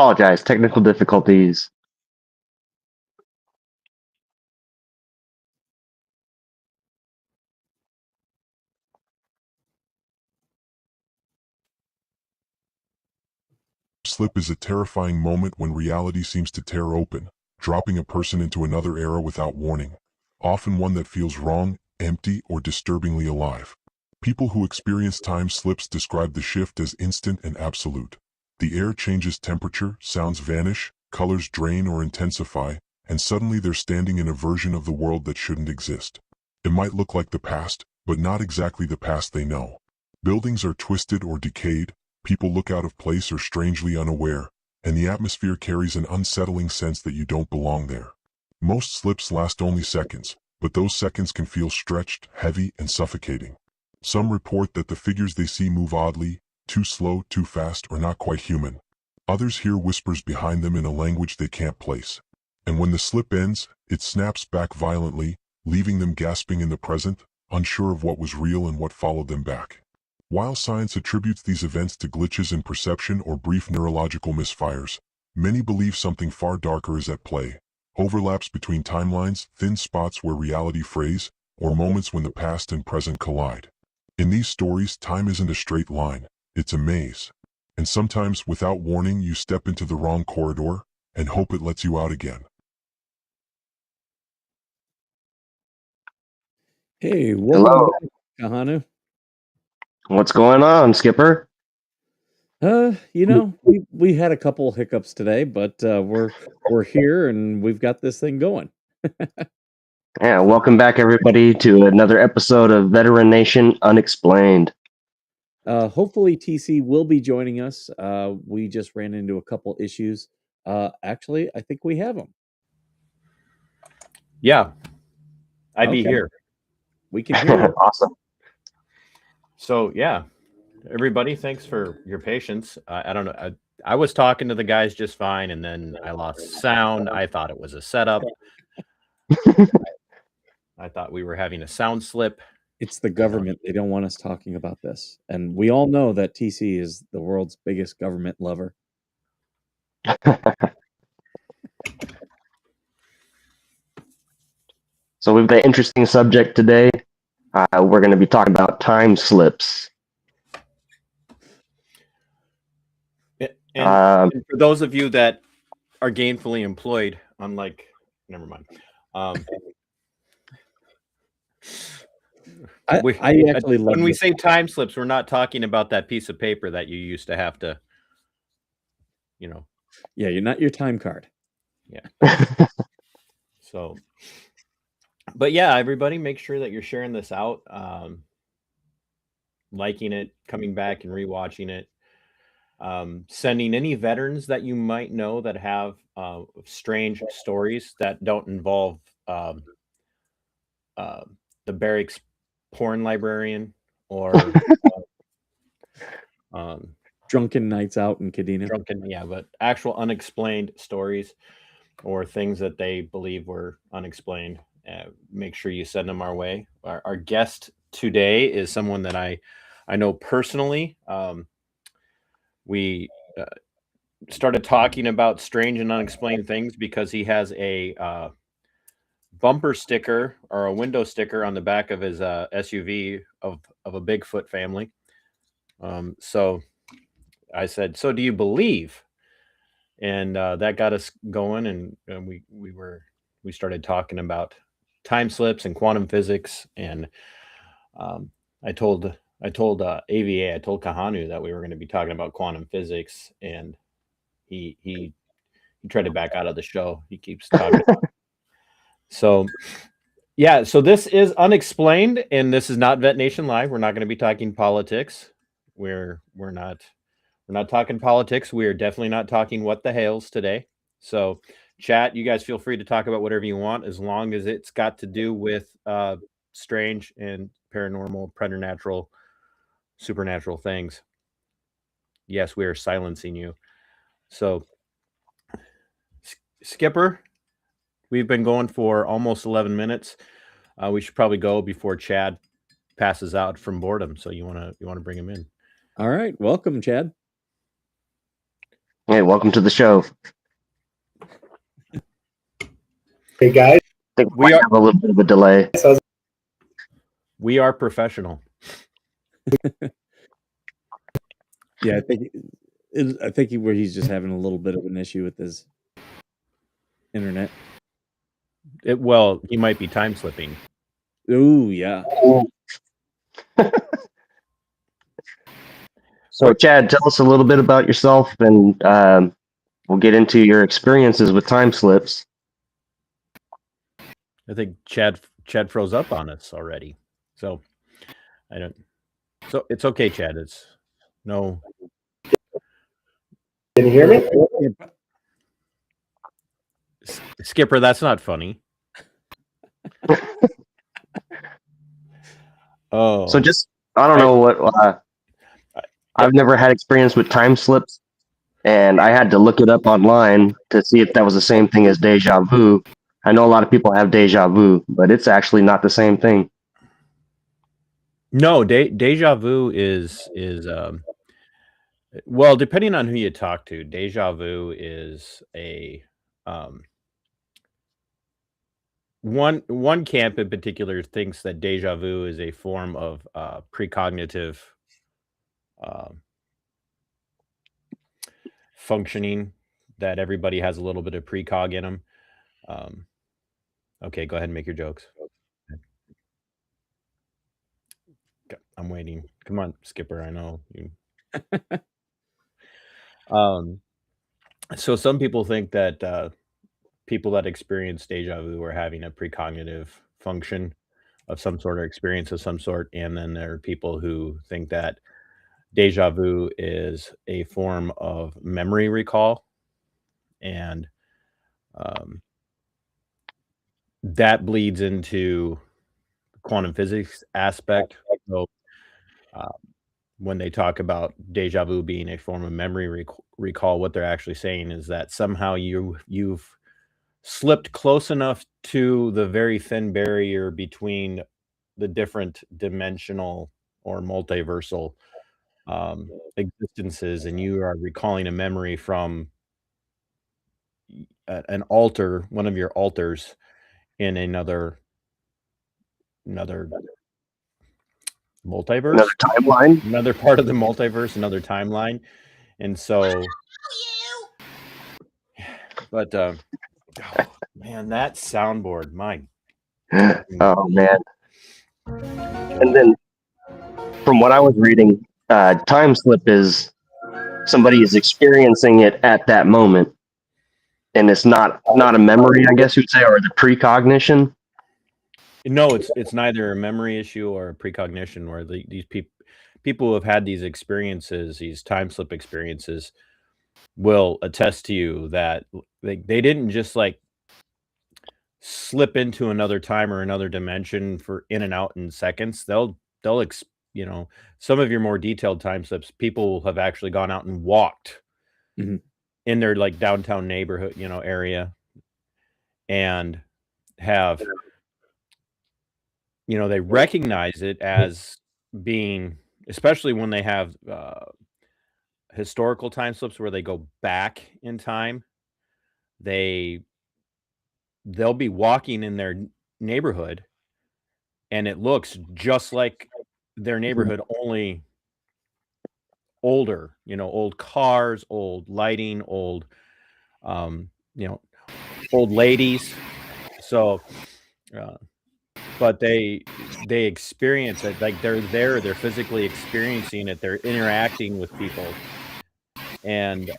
Apologize, technical difficulties. Slip is a terrifying moment when reality seems to tear open, dropping a person into another era without warning, often one that feels wrong, empty, or disturbingly alive. People who experience time slips describe the shift as instant and absolute. The air changes temperature, sounds vanish, colors drain or intensify, and suddenly they're standing in a version of the world that shouldn't exist. It might look like the past, but not exactly the past they know. Buildings are twisted or decayed, people look out of place or strangely unaware, and the atmosphere carries an unsettling sense that you don't belong there. Most slips last only seconds, but those seconds can feel stretched, heavy, and suffocating. Some report that the figures they see move oddly, too slow, too fast, or not quite human. Others hear whispers behind them in a language they can't place. And when the slip ends, it snaps back violently, leaving them gasping in the present, unsure of what was real and what followed them back. While science attributes these events to glitches in perception or brief neurological misfires, many believe something far darker is at play. Overlaps between timelines, thin spots where reality frays, or moments when the past and present collide. In these stories, time isn't a straight line, it's a maze. And sometimes, without warning, you step into the wrong corridor and hope it lets you out again. Hey, welcome Hello. back, Kahanu. What's going on, Skipper? We had a couple hiccups today, but we're here and we've got this thing going. Yeah, welcome back, everybody, to another episode of Veteran Nation Unexplained. Hopefully TC will be joining us. We just ran into a couple issues. Actually, I think we have them. Yeah, I'd be Okay. here. We can hear you. Awesome. So yeah, everybody, thanks for your patience. I don't know. I was talking to the guys just fine, and then I lost sound. I thought it was a setup. I thought we were having a sound slip. It's the government. They don't want us talking about this. And we all know that TC is the world's biggest government lover. So we've got an interesting subject today. We're going to be talking about time slips. And for those of you that are gainfully employed, unlike, never mind. I actually love when we this. say time slips, we're not talking about that piece of paper that you used to have to, Yeah, you're not your time card. Yeah. So, but yeah, everybody, make sure that you're sharing this out, liking it, coming back and rewatching it, sending any veterans that you might know that have strange stories that don't involve the barracks porn librarian or drunken nights out in Kadena. But actual unexplained stories or things that they believe were unexplained. Make sure you send them our way. Our guest today is someone that I know personally. We started talking about strange and unexplained things because he has a bumper sticker or a window sticker on the back of his SUV of a Bigfoot family. So I said, "So do you believe?" And that got us going, and we started talking about time slips and quantum physics. And I told AVA, I told Kahanu that we were going to be talking about quantum physics, and he tried to back out of the show. He keeps talking about it. So yeah, so this is Unexplained, and this is not Vet Nation Live. We're not going to be talking politics. We're not talking politics. We are definitely not talking what the hails today. So chat, you guys feel free to talk about whatever you want, as long as it's got to do with strange and paranormal, preternatural, supernatural things. Yes, we are silencing you. So Skipper, we've been going for almost 11 minutes. We should probably go before Chad passes out from boredom. So you want to bring him in? All right, welcome, Chad. Hey, welcome to the show. Hey guys, I think we have a little bit of a delay. We are professional. Yeah, I think where he's just having a little bit of an issue with his internet. Well, he might be time slipping. Ooh, yeah. So, Chad, tell us a little bit about yourself, and we'll get into your experiences with time slips. I think Chad froze up on us already. So I don't. So it's okay, Chad. It's no. Can you hear me? Skipper, that's not funny. Oh. So just, I don't know what, I've never had experience with time slips, and I had to look it up online to see if that was the same thing as deja vu. I know a lot of people have deja vu, but it's actually not the same thing. No, deja vu is well, depending on who you talk to, deja vu is a one camp in particular thinks that deja vu is a form of precognitive functioning, that everybody has a little bit of precog in them. Okay, go ahead and make your jokes. I'm waiting. Come on, Skipper. I know you. So some people think that people that experience deja vu are having a precognitive function of some sort or experience of some sort, and then there are people who think that deja vu is a form of memory recall, and that bleeds into quantum physics aspect. So when they talk about deja vu being a form of memory recall, what they're actually saying is that somehow you've slipped close enough to the very thin barrier between the different dimensional or multiversal existences, and you are recalling a memory from an altar, one of your altars in another multiverse, Another timeline. another part of the multiverse, another timeline. And so, but oh, man, that soundboard, my Oh man! And then, from what I was reading, time slip is somebody is experiencing it at that moment, and it's not a memory, I guess you'd say, or the precognition. No, it's neither a memory issue or a precognition, where these people who have had these experiences, these time slip experiences, will attest to you that they didn't just like slip into another time or another dimension for in and out in seconds. They'll some of your more detailed time slips, people have actually gone out and walked in their like downtown neighborhood, area, and have they recognize it as being, especially when they have historical time slips where they go back in time, they'll be walking in their neighborhood and it looks just like their neighborhood, only older, old cars, old lighting, old old ladies. So but they experience it, like they're there, they're physically experiencing it, they're interacting with people. And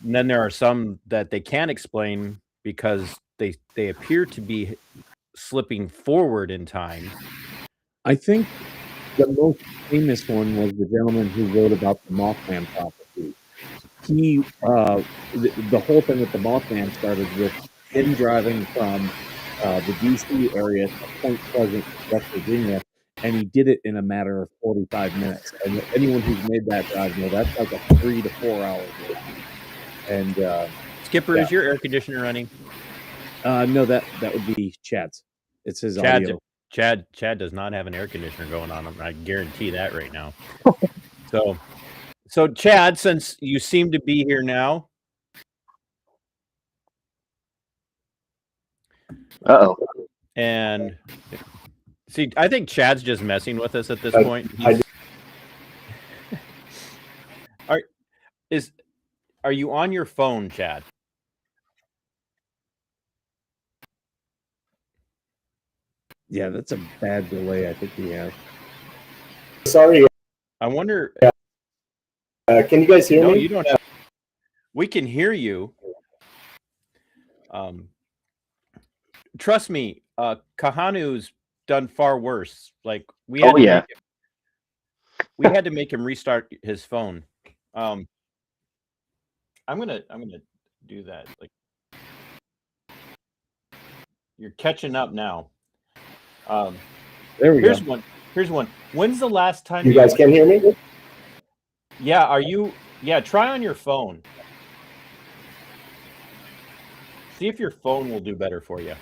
then there are some that they can't explain because they appear to be slipping forward in time. I think the most famous one was the gentleman who wrote about the Mothman prophecy. He, the whole thing with the Mothman started with him driving from the DC area to Point Pleasant, West Virginia, and he did it in a matter of 45 minutes. And anyone who's made that drive know that's like a 3 to 4 hour drive. And Skipper, is your air conditioner running? no, that would be Chad's. It's his audio. Chad does not have an air conditioner going on. I guarantee that right now. So Chad, since you seem to be here now, Uh-oh. And see, I think Chad's just messing with us at this point. Are you on your phone, Chad? Yeah, that's a bad delay. I think we have. Sorry. I wonder. Can you guys hear No, me? you don't. We can hear you. Trust me, Kahanu's done far worse. Like we had to make him restart his phone. I'm gonna do that. Like you're catching up now. There we Here's go. one. Here's one. When's the last time You guys can hear me? Yeah, are you? Yeah, try on your phone. See if your phone will do better for you.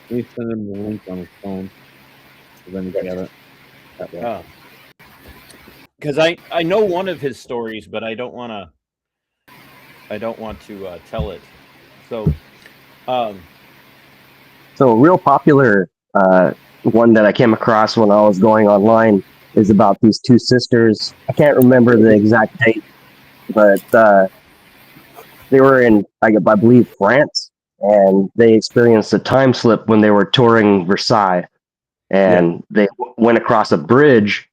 Let me send him the link on his phone. So then he can get it. That way. Because I know one of his stories, but I don't want to tell it. So, So a real popular one that I came across when I was going online is about these two sisters. I can't remember the exact date, but they were in, I believe, France, and they experienced a time slip when they were touring Versailles, and they went across a bridge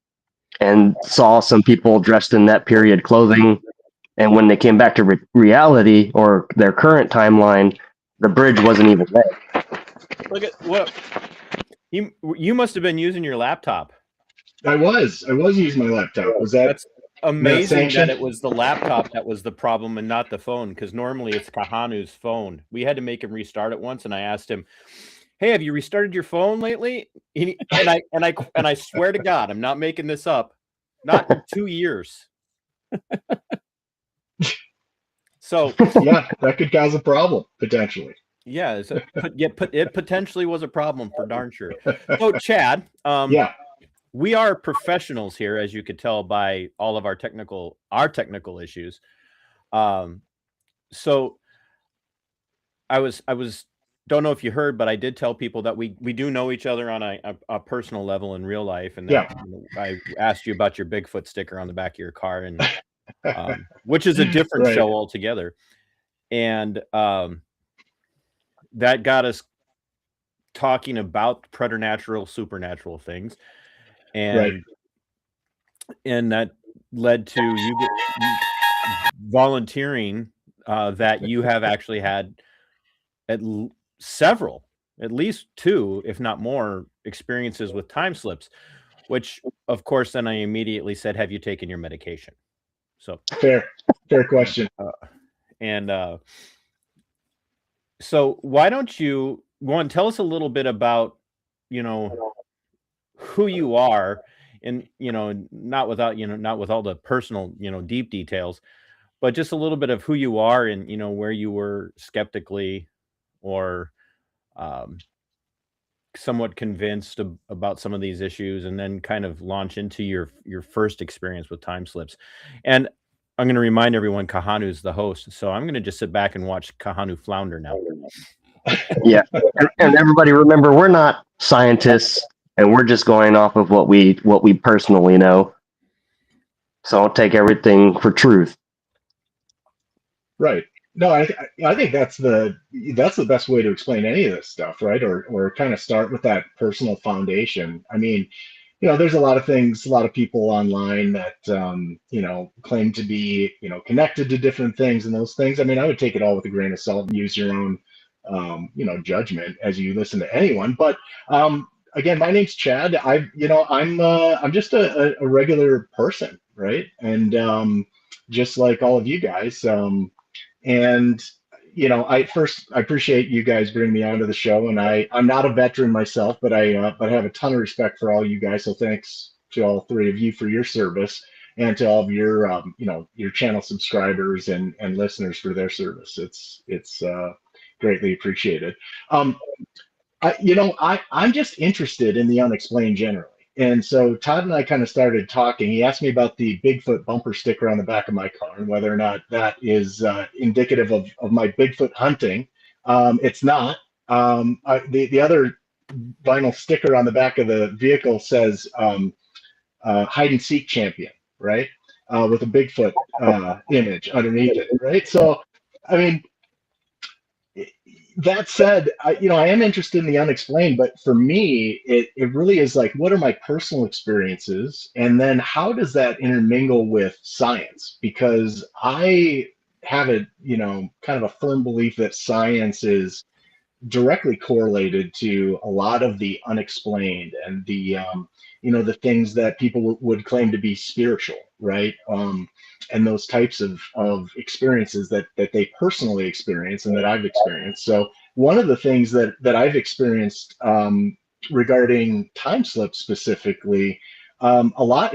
and saw some people dressed in that period clothing. And when they came back to reality or their current timeline, the bridge wasn't even there. look at what you must have been using your laptop. I was using my laptop. Was that? That's amazing sanctioned? that it was the laptop that was the problem and not the phone. Because normally it's Kahanu's phone. We had to make him restart it once, and I asked him, "Hey, have you restarted your phone lately?" And I swear to God, I'm not making this up. Not in 2 years. So Yeah, that could cause a problem potentially. yeah, it potentially was a problem for darn sure. So Chad, Yeah, we are professionals here, as you could tell by all of our technical issues. So I was don't know if you heard, but I did tell people that we do know each other on a personal level in real life, and that I asked you about your Bigfoot sticker on the back of your car, and which is a different Right. show altogether, and that got us talking about preternatural, supernatural things, and that led to you volunteering that you have actually had several, at least 2, if not more, experiences with time slips, which of course then I immediately said, have you taken your medication? So fair question. So why don't you tell us a little bit about, who you are, and not with all the personal, deep details, but just a little bit of who you are and where you were skeptically or somewhat convinced about some of these issues, and then kind of launch into your first experience with time slips. And I'm going to remind everyone Kahanu's the host, so I'm going to just sit back and watch Kahanu flounder now. Yeah, and everybody remember, we're not scientists, and we're just going off of what we personally know. So don't take everything for truth. Right. No, I think that's the best way to explain any of this stuff, right? Or kind of start with that personal foundation. I mean, there's a lot of things, a lot of people online that claim to be connected to different things, and those things. I mean, I would take it all with a grain of salt and use your own judgment as you listen to anyone. But again, my name's Chad. I'm just a regular person, right? And just like all of you guys. And I appreciate you guys bringing me onto the show, and I'm not a veteran myself, but I have a ton of respect for all you guys. So thanks to all 3 of you for your service, and to all of your your channel subscribers and listeners for their service. It's greatly appreciated. I'm just interested in the unexplained generally. And so Todd and I kind of started talking. He asked me about the Bigfoot bumper sticker on the back of my car and whether or not that is indicative of my Bigfoot hunting, It's not. The other vinyl sticker on the back of the vehicle says hide and seek champion, right? With a Bigfoot image underneath it, right? So, I mean, that said, I am interested in the unexplained, but for me, it really is like, what are my personal experiences? And then how does that intermingle with science? Because I have a, kind of a firm belief that science is directly correlated to a lot of the unexplained and the things that people would claim to be spiritual, right? And those types of experiences that they personally experience and that I've experienced. So one of the things that I've experienced regarding time slips specifically, a lot,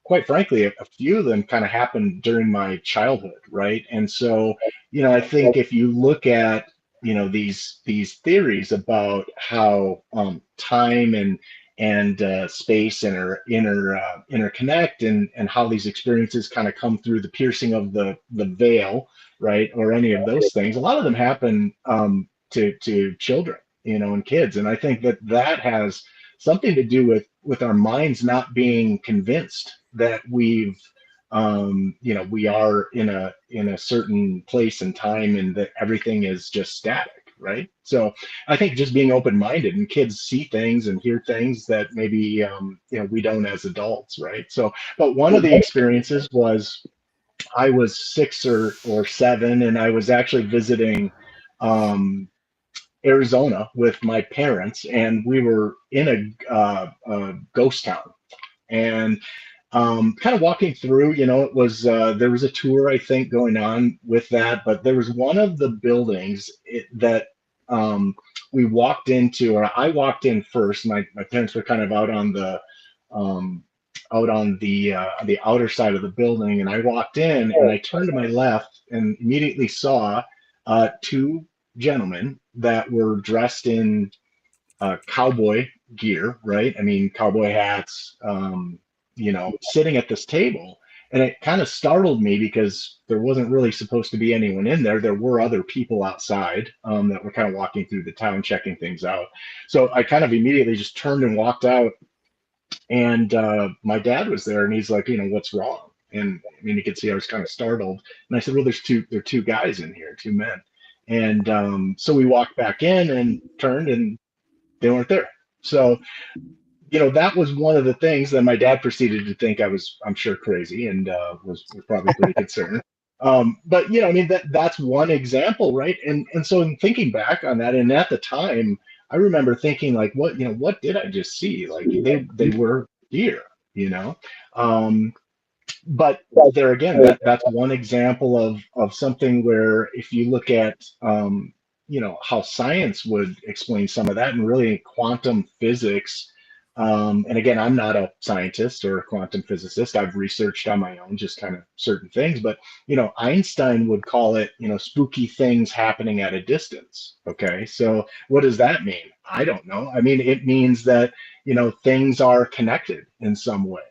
quite frankly, a few of them kind of happened during my childhood, right? And so, I think if you look at these theories about how time and space interconnect, and how these experiences kind of come through the piercing of the veil, right, or any of those things. A lot of them happen to children, and kids, and I think that has something to do with our minds not being convinced that we are in a certain place and time, and that everything is just static, right? So I think just being open-minded, and kids see things and hear things that maybe we don't as adults, right? So, but one of the experiences was I was 6 or 7, and I was actually visiting um, Arizona with my parents, and we were in a ghost town, and kind of walking through, it was there was a tour I think going on with that, but there was one of the buildings that um, we walked into, or I walked in first. My parents were kind of um, out on the outer side of the building, and I walked in and I turned to my left and immediately saw two gentlemen that were dressed in cowboy gear, right? I mean, cowboy hats, sitting at this table. And it kind of startled me because there wasn't really supposed to be anyone in there. There were other people outside that were kind of walking through the town, checking things out. So I kind of immediately just turned and walked out. And my dad was there, and he's like, what's wrong? And I mean, you could see I was kind of startled. And I said, well, there are two guys in here, two men. And so we walked back in and turned, and they weren't there. So, that was one of the things that my dad proceeded to think I was, I'm sure, crazy, and was probably pretty concerned. But I mean, that's one example, right? And so in thinking back on that, and at the time, I remember thinking like, what did I just see? Like they were here, you know. Um, but there again, that's one example of something where if you look at how science would explain some of that, and really quantum physics, and again, I'm not a scientist or a quantum physicist. I've researched on my own just kind of certain things, but Einstein would call it spooky things happening at a distance. Okay, so what does that mean? I don't know. I mean, it means that things are connected in some way.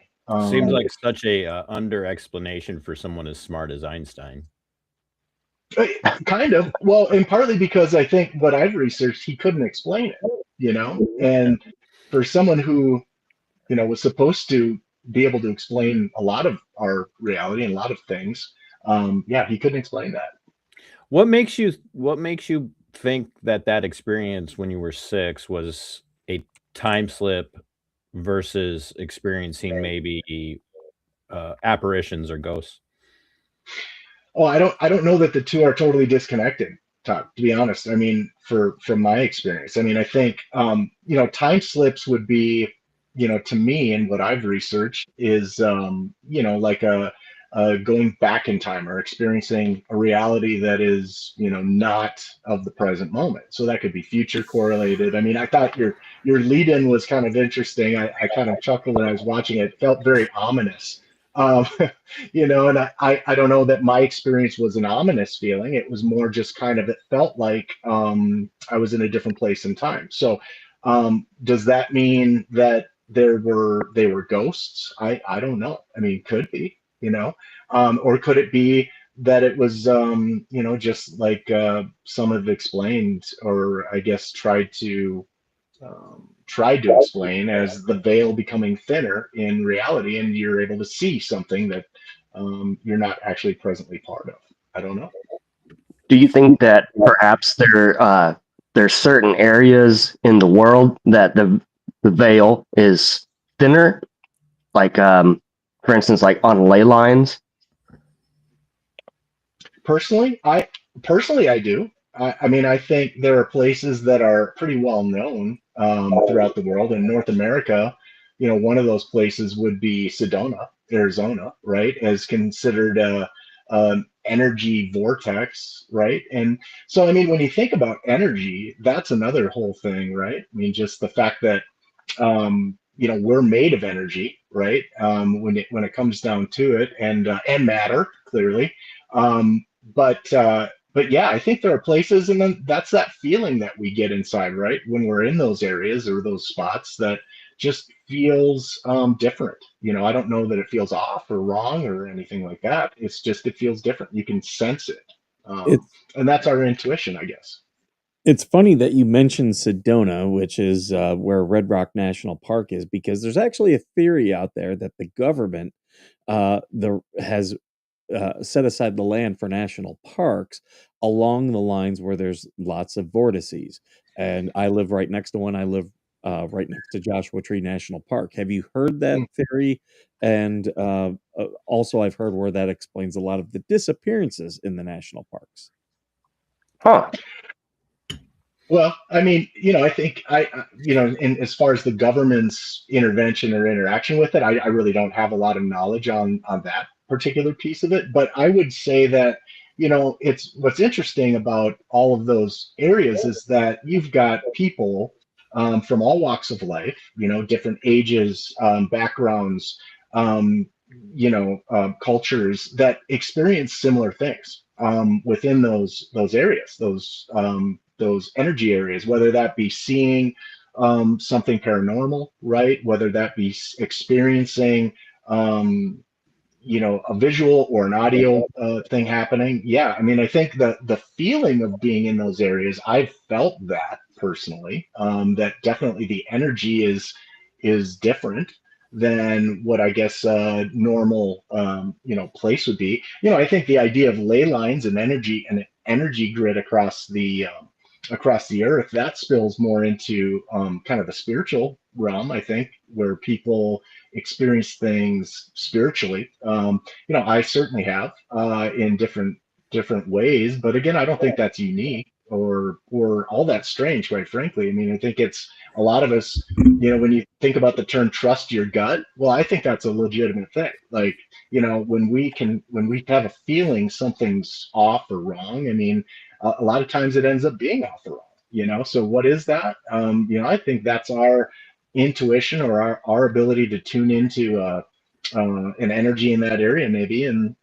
Seems like such a under explanation for someone as smart as Einstein. Kind of. Well, and partly because I think what I've researched, he couldn't explain it, and for someone who, was supposed to be able to explain a lot of our reality and a lot of things, yeah, he couldn't explain that. What makes you think that experience when you were 6 was a time slip versus experiencing maybe apparitions or ghosts? Oh, I don't know that the two are totally disconnected, Todd, to be honest. I mean, from my experience, I mean, I think time slips would be, to me, and what I've researched is like a going back in time, or experiencing a reality that is, not of the present moment. So that could be future correlated. I mean, I thought your lead in was kind of interesting. I kind of chuckled when I was watching it. It felt very ominous. Um, and I don't know that my experience was an ominous feeling. It was more just kind of, it felt like I was in a different place in time. So does that mean that they were ghosts? I don't know. I mean, could be, or could it be that it was, just like some have explained, or I guess tried to explain, as the veil becoming thinner in reality, and you're able to see something that you're not actually presently part of. I don't know. Do you think that perhaps there's certain areas in the world that the veil is thinner, like for instance, like on ley lines? Personally, I do. I mean, I think there are places that are pretty well known throughout the world. In North America, one of those places would be Sedona, Arizona, right, as considered an energy vortex, right? And so, I mean, when you think about energy, that's another whole thing, right? I mean, just the fact that we're made of energy, right? When it comes down to it, and matter, clearly. Um, but yeah, I think there are places, and then that's that feeling that we get inside, right, when we're in those areas or those spots, that just feels different. I don't know that it feels off or wrong or anything like that. It's just it feels different. You can sense it, It's and that's our intuition, I guess. it's funny that you mentioned Sedona, which is where Red Rock National Park is, because there's actually a theory out there that the government has set aside the land for national parks along the lines where there's lots of vortices. And I live right next to one. I live right next to Joshua Tree National Park. Have you heard that theory? And also, I've heard where that explains a lot of the disappearances in the national parks. Huh. Well, I mean, I think in as far as the government's intervention or interaction with it, I really don't have a lot of knowledge on that particular piece of it. But I would say that, it's what's interesting about all of those areas is that you've got people from all walks of life, different ages, backgrounds, cultures that experience similar things within those areas, those energy areas, whether that be seeing something paranormal, right? Whether that be experiencing, a visual or an audio thing happening. Yeah, I mean, I think the feeling of being in those areas, I've felt that personally. That definitely the energy is different than what I guess normal place would be. I think the idea of ley lines and energy grid across the earth, that spills more into kind of the spiritual realm, I think, where people experience things spiritually. I certainly have in different ways, but again, I don't think that's unique or all that strange, quite frankly. I mean, I think it's a lot of us. When you think about the term "trust your gut," well, I think that's a legitimate thing. Like, when we have a feeling something's off or wrong, I mean, a lot of times it ends up being off or wrong. So what is that? I think that's our intuition, or our ability to tune into an energy in that area, maybe, and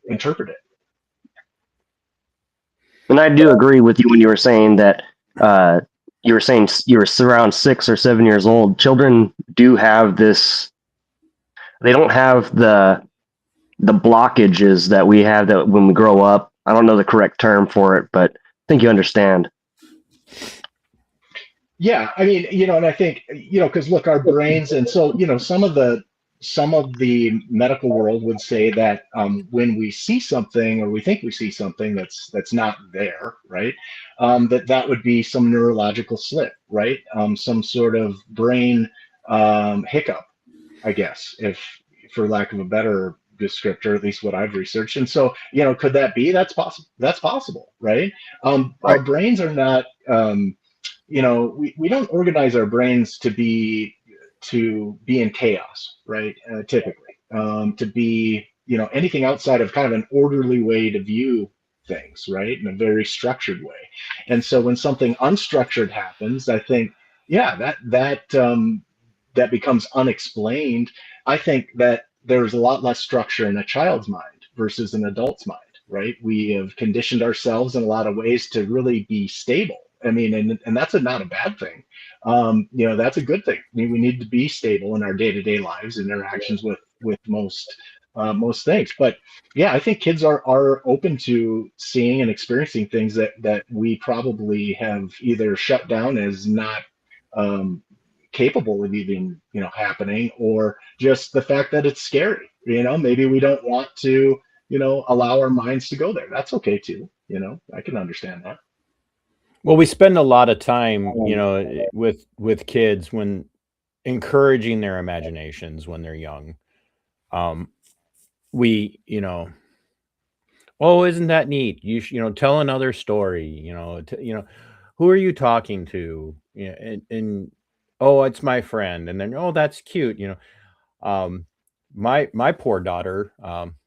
interpret it. And I do agree with you when you were saying that you were saying you were around 6 or 7 years old. Children do have this. They don't have the blockages that we have that when we grow up. I don't know the correct term for it, but I think you understand. Yeah, I mean, and I think, because look, our brains, and so, some of the medical world would say that when we see something, or we think we see something that's not there, right? That would be some neurological slip, right? Some sort of brain hiccup, I guess, if for lack of a better descriptor, at least what I've researched. And so, could that be? That's possible. That's possible, right? Our Right. brains are not. We don't organize our brains to be in chaos, right? Typically, to be anything outside of kind of an orderly way to view things, right, in a very structured way. And so when something unstructured happens, I think, yeah, that becomes unexplained. I think that there's a lot less structure in a child's mind versus an adult's mind, right? We have conditioned ourselves in a lot of ways to really be stable. I mean, and that's not a bad thing. That's a good thing. I mean, we need to be stable in our day-to-day lives and interactions with most most things. But yeah, I think kids are open to seeing and experiencing things that we probably have either shut down as not um, capable of even happening, or just the fact that it's scary. Maybe we don't want to allow our minds to go there. That's okay too. I can understand that. Well, we spend a lot of time, with kids when encouraging their imaginations when they're young. Um, we, oh, isn't that neat? Tell another story. Who are you talking to? And oh, it's my friend. And then, oh, that's cute. Um, my poor daughter,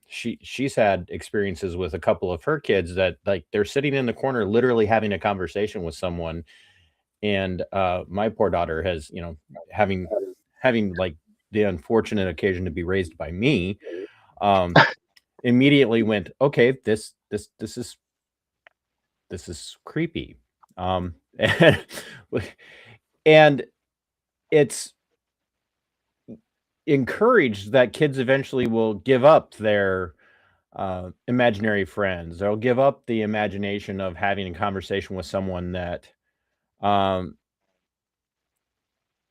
she's had experiences with a couple of her kids that like they're sitting in the corner, literally having a conversation with someone, and my poor daughter has, having like the unfortunate occasion to be raised by me, um, immediately went, okay, this is creepy, and, and it's encouraged that kids eventually will give up their imaginary friends. They'll give up the imagination of having a conversation with someone um,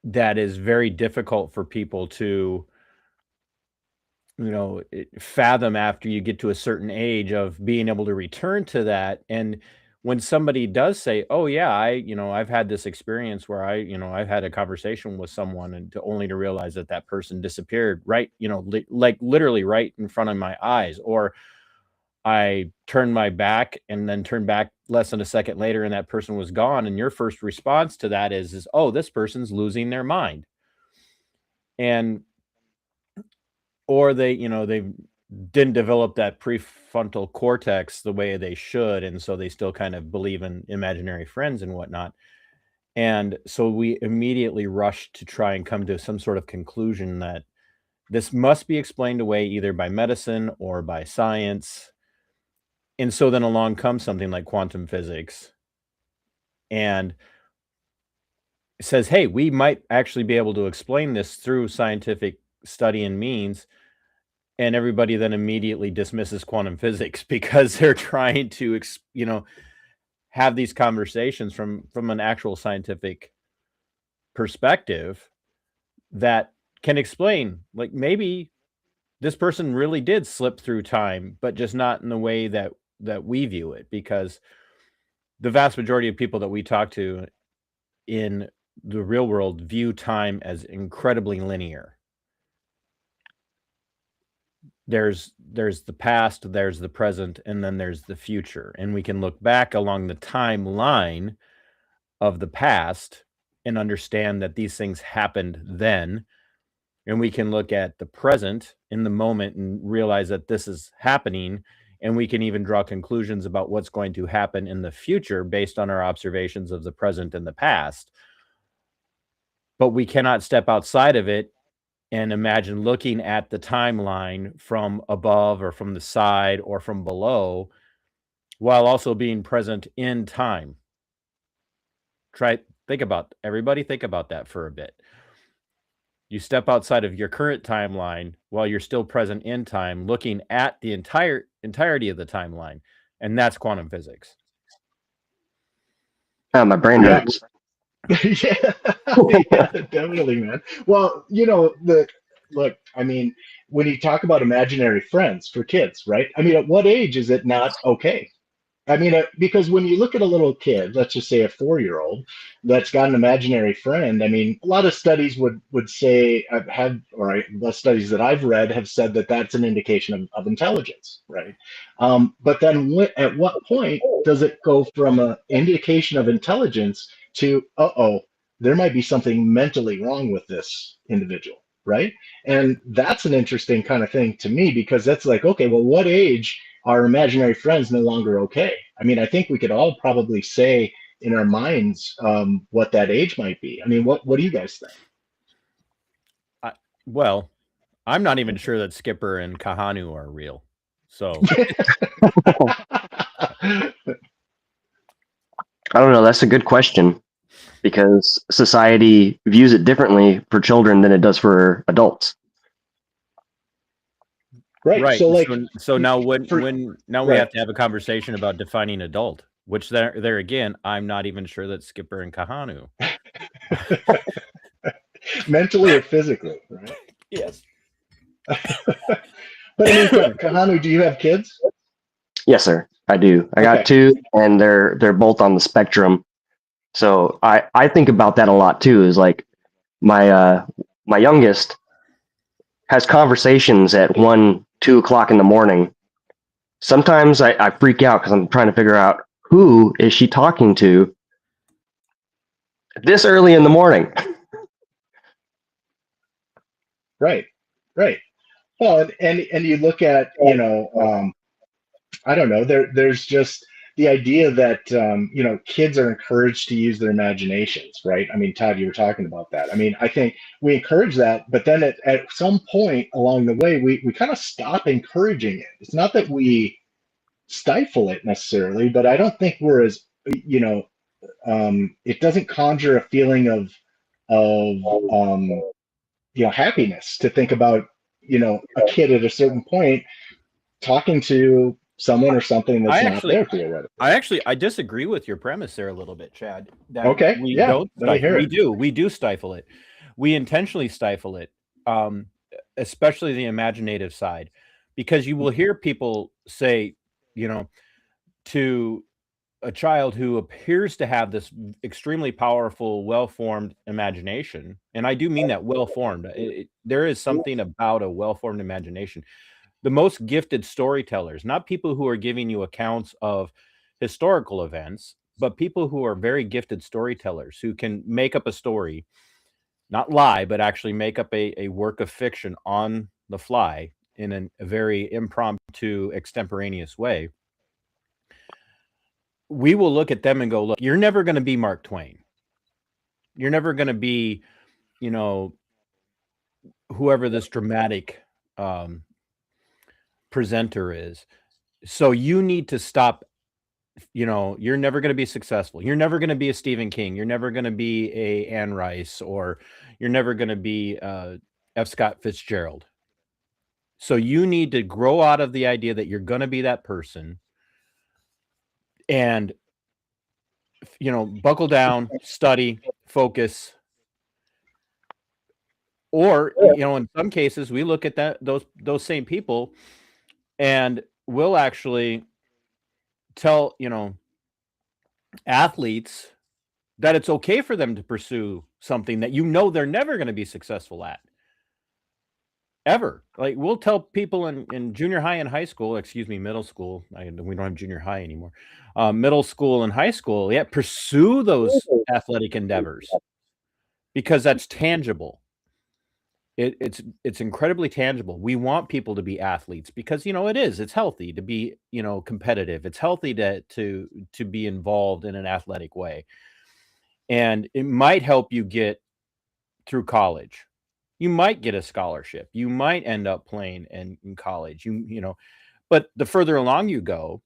that is very difficult for people to, fathom after you get to a certain age of being able to return to that. And when somebody does say, "Oh yeah, I've had this experience where I've had a conversation with someone," and to realize that that person disappeared right, like literally right in front of my eyes, or I turned my back and then turned back less than a second later and that person was gone. And your first response to that is, oh, this person's losing their mind. And, or they didn't develop that prefrontal cortex the way they should. And so they still kind of believe in imaginary friends and whatnot. And so we immediately rushed to try and come to some sort of conclusion that this must be explained away either by medicine or by science. And so then along comes something like quantum physics and says, "Hey, we might actually be able to explain this through scientific study and means." And everybody then immediately dismisses quantum physics because they're trying to, have these conversations from an actual scientific perspective that can explain, like, maybe this person really did slip through time, but just not in the way that we view it, because the vast majority of people that we talk to in the real world view time as incredibly linear. There's the past, there's the present, and then there's the future. And we can look back along the timeline of the past and understand that these things happened then. And we can look at the present in the moment and realize that this is happening. And we can even draw conclusions about what's going to happen in the future based on our observations of the present and the past. But we cannot step outside of it and imagine looking at the timeline from above or from the side or from below while also being present in time. Think about that for a bit. You step outside of your current timeline while you're still present in time, looking at the entirety of the timeline, and that's quantum physics. My brain Yeah. hurts. Yeah, yeah, definitely, man. Well, look, I mean, when you talk about imaginary friends for kids, right? I mean, at what age is it not okay? I mean, because when you look at a little kid, let's just say a 4-year-old that's got an imaginary friend. I mean, a lot of studies would say the studies that I've read have said that that's an indication of intelligence, right? But then, at what point does it go from an indication of intelligence to, uh-oh, there might be something mentally wrong with this individual, right? And that's an interesting kind of thing to me, because that's like, okay, well, what age are imaginary friends no longer okay? I mean, I think we could all probably say in our minds what that age might be. I mean, what do you guys think? Well, I'm not even sure that Skipper and Kahanu are real. So I don't know. That's a good question, because society views it differently for children than it does for adults. Right. Right. So like So now we right. have to have a conversation about defining adult, which there again, I'm not even sure that Skipper and Kahanu. Mentally or physically, right? Yes. But I mean, Kahanu, do you have kids? Yes, sir. I do. I got Okay. two, and they're both on the spectrum. So I think about that a lot too. Is like my youngest has conversations at 1, 2 o'clock in the morning. Sometimes I freak out because I'm trying to figure out who is she talking to this early in the morning. Right. Right. Well, and you look at, I don't know, there's just the idea that kids are encouraged to use their imaginations, right? I mean, Todd, you were talking about that. I mean, I think we encourage that, but then at some point along the way, we kind of stop encouraging it. It's not that we stifle it necessarily, but I don't think we're as, it doesn't conjure a feeling of happiness to think about, a kid at a certain point talking to someone or something that's I not actually there theoretically. I disagree with your premise there a little bit, Chad, that Okay, we yeah, don't let me stifle. hear it. We do stifle it. We intentionally stifle it, um, especially the imaginative side, because you will hear people say, you know, to a child who appears to have this extremely powerful, well-formed imagination, and I do mean that well-formed. There is something about a well-formed imagination. The most gifted storytellers, not people who are giving you accounts of historical events, but people who are very gifted storytellers who can make up a story, not lie, but actually make up a work of fiction on the fly in a very impromptu, extemporaneous way. We will look at them and go, look, you're never going to be Mark Twain. You're never going to be, you know, whoever this dramatic um, presenter is. So you need to stop. You're never going to be successful. You're never going to be a Stephen King. You're never going to be a Anne Rice, or you're never going to be F. Scott Fitzgerald. So you need to grow out of the idea that you're going to be that person and, buckle down, study, focus. Or, in some cases, we look at those same people and we'll actually tell, athletes that it's okay for them to pursue something that they're never going to be successful at ever. Like we'll tell people in junior high and high school, excuse me, middle school. We don't have junior high anymore. Middle school and high school, yeah, pursue those athletic endeavors because that's tangible. It's incredibly tangible. We want people to be athletes because it's healthy to be competitive. It's healthy to be involved in an athletic way, and it might help you get through college. You might get a scholarship. You might end up playing in college. But the further along you go,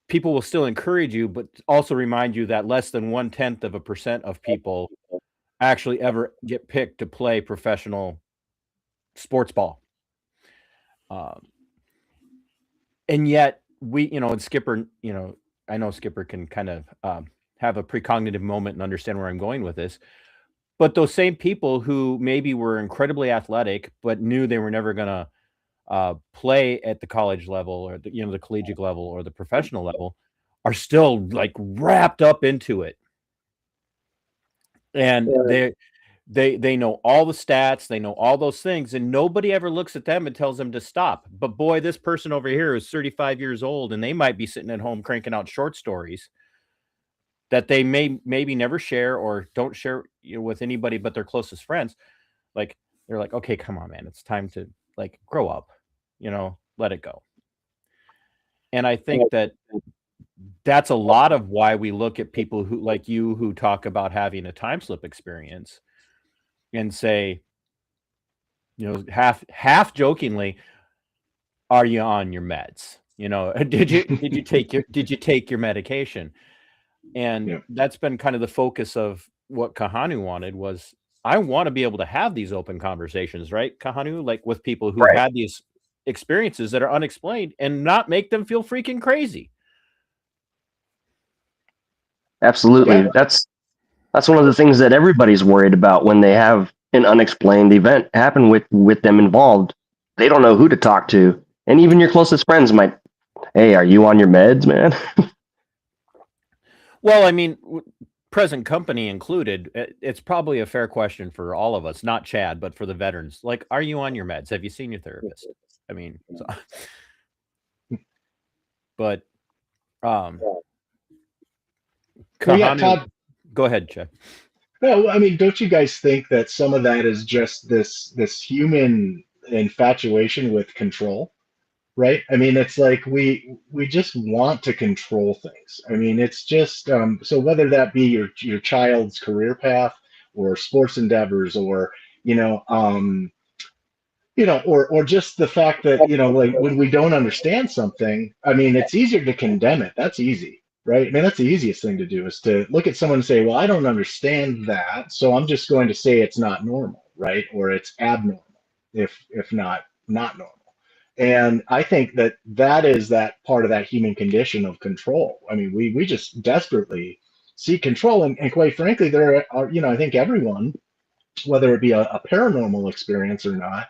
people will still encourage you, but also remind you that less than 0.1% of people actually ever get picked to play professional sports ball. And yet and Skipper, I know Skipper can kind of have a precognitive moment and understand where I'm going with this. But those same people who maybe were incredibly athletic, but knew they were never going to play at the college level or the collegiate level or the professional level, are still like wrapped up into it. And they know all the stats, they know all those things, and nobody ever looks at them and tells them to stop. But boy, this person over here is 35 years old, and they might be sitting at home cranking out short stories that they maybe never share or don't share with anybody but their closest friends. Like they're like, okay, come on, man, it's time to like grow up, let it go. And I think that's a lot of why we look at people who like you who talk about having a time slip experience and say, half jokingly, are you on your meds? Did you take your medication? And that's been kind of the focus of what Kahanu wanted was, I want to be able to have these open conversations, right, Kahanu, like with people who've Right. had these experiences that are unexplained and not make them feel freaking crazy. Absolutely. Yeah. That's one of the things that everybody's worried about when they have an unexplained event happen with them involved. They don't know who to talk to, and even your closest friends might, "Hey, are you on your meds, man?" Well, I mean, present company included, it's probably a fair question for all of us, not Chad, but for the veterans. Like, are you on your meds? Have you seen your therapist? I mean, so, but um, Well, yeah, Kahanu, Todd. go ahead, Chad. No, I mean, don't you guys think that some of that is just this human infatuation with control, right? I mean, it's like we just want to control things. I mean, it's just so whether that be your child's career path or sports endeavors or you know um, or just the fact that, like when we don't understand something, I mean, it's easier to condemn it. That's easy, right? I mean, that's the easiest thing to do is to look at someone and say, well, I don't understand that, so I'm just going to say it's not normal, right? Or it's abnormal, if not normal. And I think that is that part of that human condition of control. I mean, we just desperately seek control, and quite frankly, there are, I think everyone, whether it be a paranormal experience or not,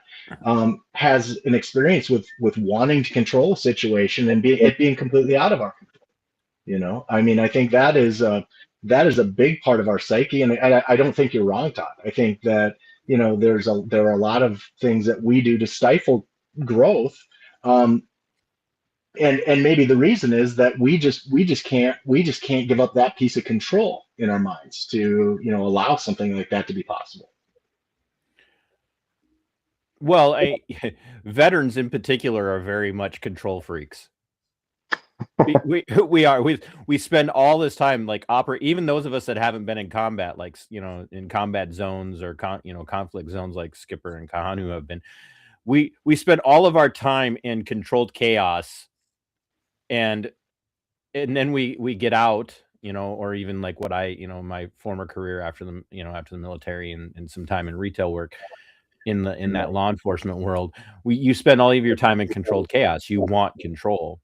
has an experience with wanting to control a situation and it being completely out of our control. I mean, I think that is a big part of our psyche, and I don't think you're wrong, Todd. I think that there are a lot of things that we do to stifle growth. Um, and maybe the reason is that we just can't give up that piece of control in our minds to allow something like that to be possible. Well, veterans in particular are very much control freaks. We are we spend all this time like operate. Even those of us that haven't been in combat, like in combat zones or conflict zones, like Skipper and Kahanu have been. We spend all of our time in controlled chaos, and then we get out, or even like what my former career after the military and some time in retail work in that law enforcement world. You spend all of your time in controlled chaos. You want control.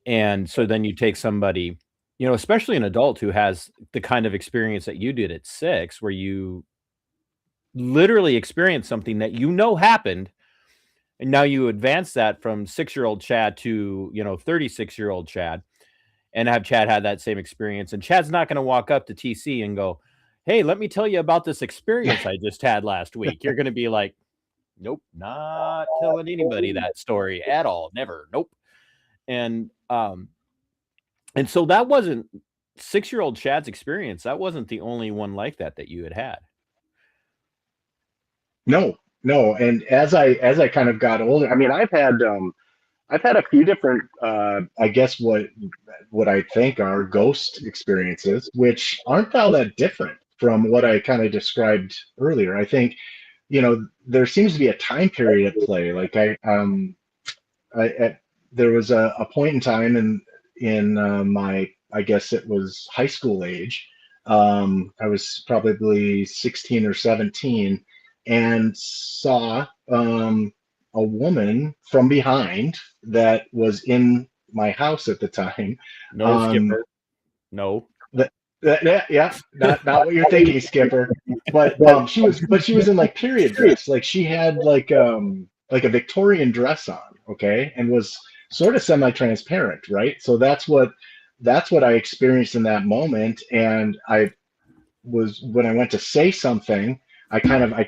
And so then you take somebody, especially an adult who has the kind of experience that you did at 6, where you literally experienced something that happened, and now you advance that from 6-year-old Chad to 36-year-old Chad, and have Chad had that same experience. And Chad's not going to walk up to TC and go, "Hey, let me tell you about this experience I just had last week." You're going to be like, "Nope, not telling anybody that story at all. Never. Nope." And and so that wasn't 6-year-old Chad's experience. That wasn't the only one like that you had. No, no. And as I kind of got older, I mean, I've had a few different, I guess what I think are ghost experiences, which aren't all that different from what I kind of described earlier. I think there seems to be a time period at play. Like there was a point in time in my, I guess it was high school age. I was probably 16 or 17, and saw a woman from behind that was in my house at the time. No, Um, Skipper. No. that, yeah, not what you're thinking, Skipper. But she was in like period dress, like she had like a Victorian dress on, okay, and was sort of semi-transparent, right? So that's what I experienced in that moment, and when I went to say something, I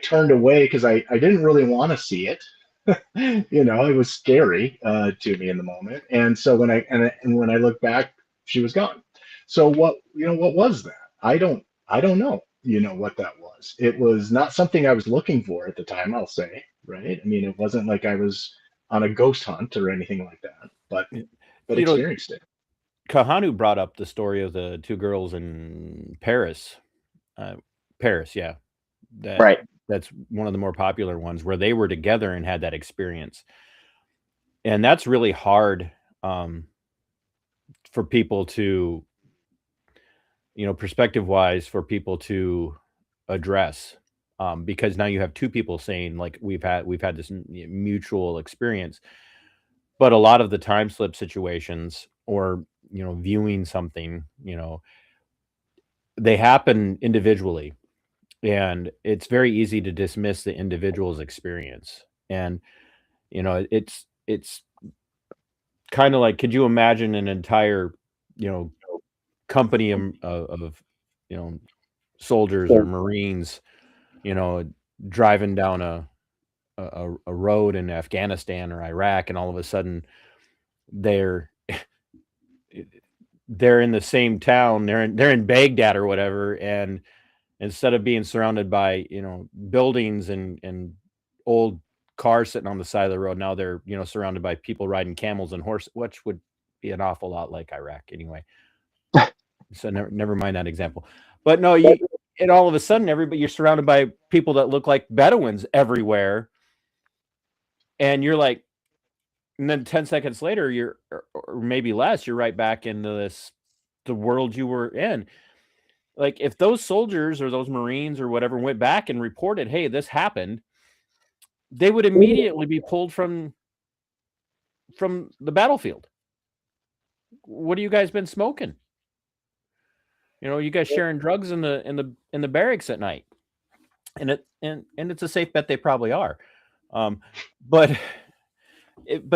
turned away because I didn't really want to see it. It was scary to me in the moment, and so when I look back, she was gone. So what was that? I don't know. What that was. It was not something I was looking for at the time, I'll say, right? I mean, it wasn't like I was on a ghost hunt or anything like that, but You know, experienced it. Kahanu brought up the story of the 2 girls in Paris. Paris, yeah. That Right. that's one of the more popular ones where they were together and had that experience. And that's really hard for people to, perspective-wise, for people to address. because now you have two people saying like we've had this mutual experience. But a lot of the time slip situations, or viewing something, they happen individually, and it's very easy to dismiss the individual's experience. And it's kind of like, could you imagine an entire you know company of you know soldiers or Marines, you know, driving down a road in Afghanistan or Iraq, and all of a sudden they're they're in the same town, they're in Baghdad or whatever, and instead of being surrounded by buildings and old cars sitting on the side of the road, now they're surrounded by people riding camels and horses, which would be an awful lot like Iraq anyway. So never mind that example. But no, and all of a sudden you're surrounded by people that look like Bedouins everywhere, and you're like, and then 10 seconds later, or maybe less, you're right back into the world you were in. Like, if those soldiers or those Marines or whatever went back and reported, hey, this happened, they would immediately be pulled from the battlefield. What have you guys been smoking? You guys sharing drugs in the barracks at night. And it's a safe bet they probably are. But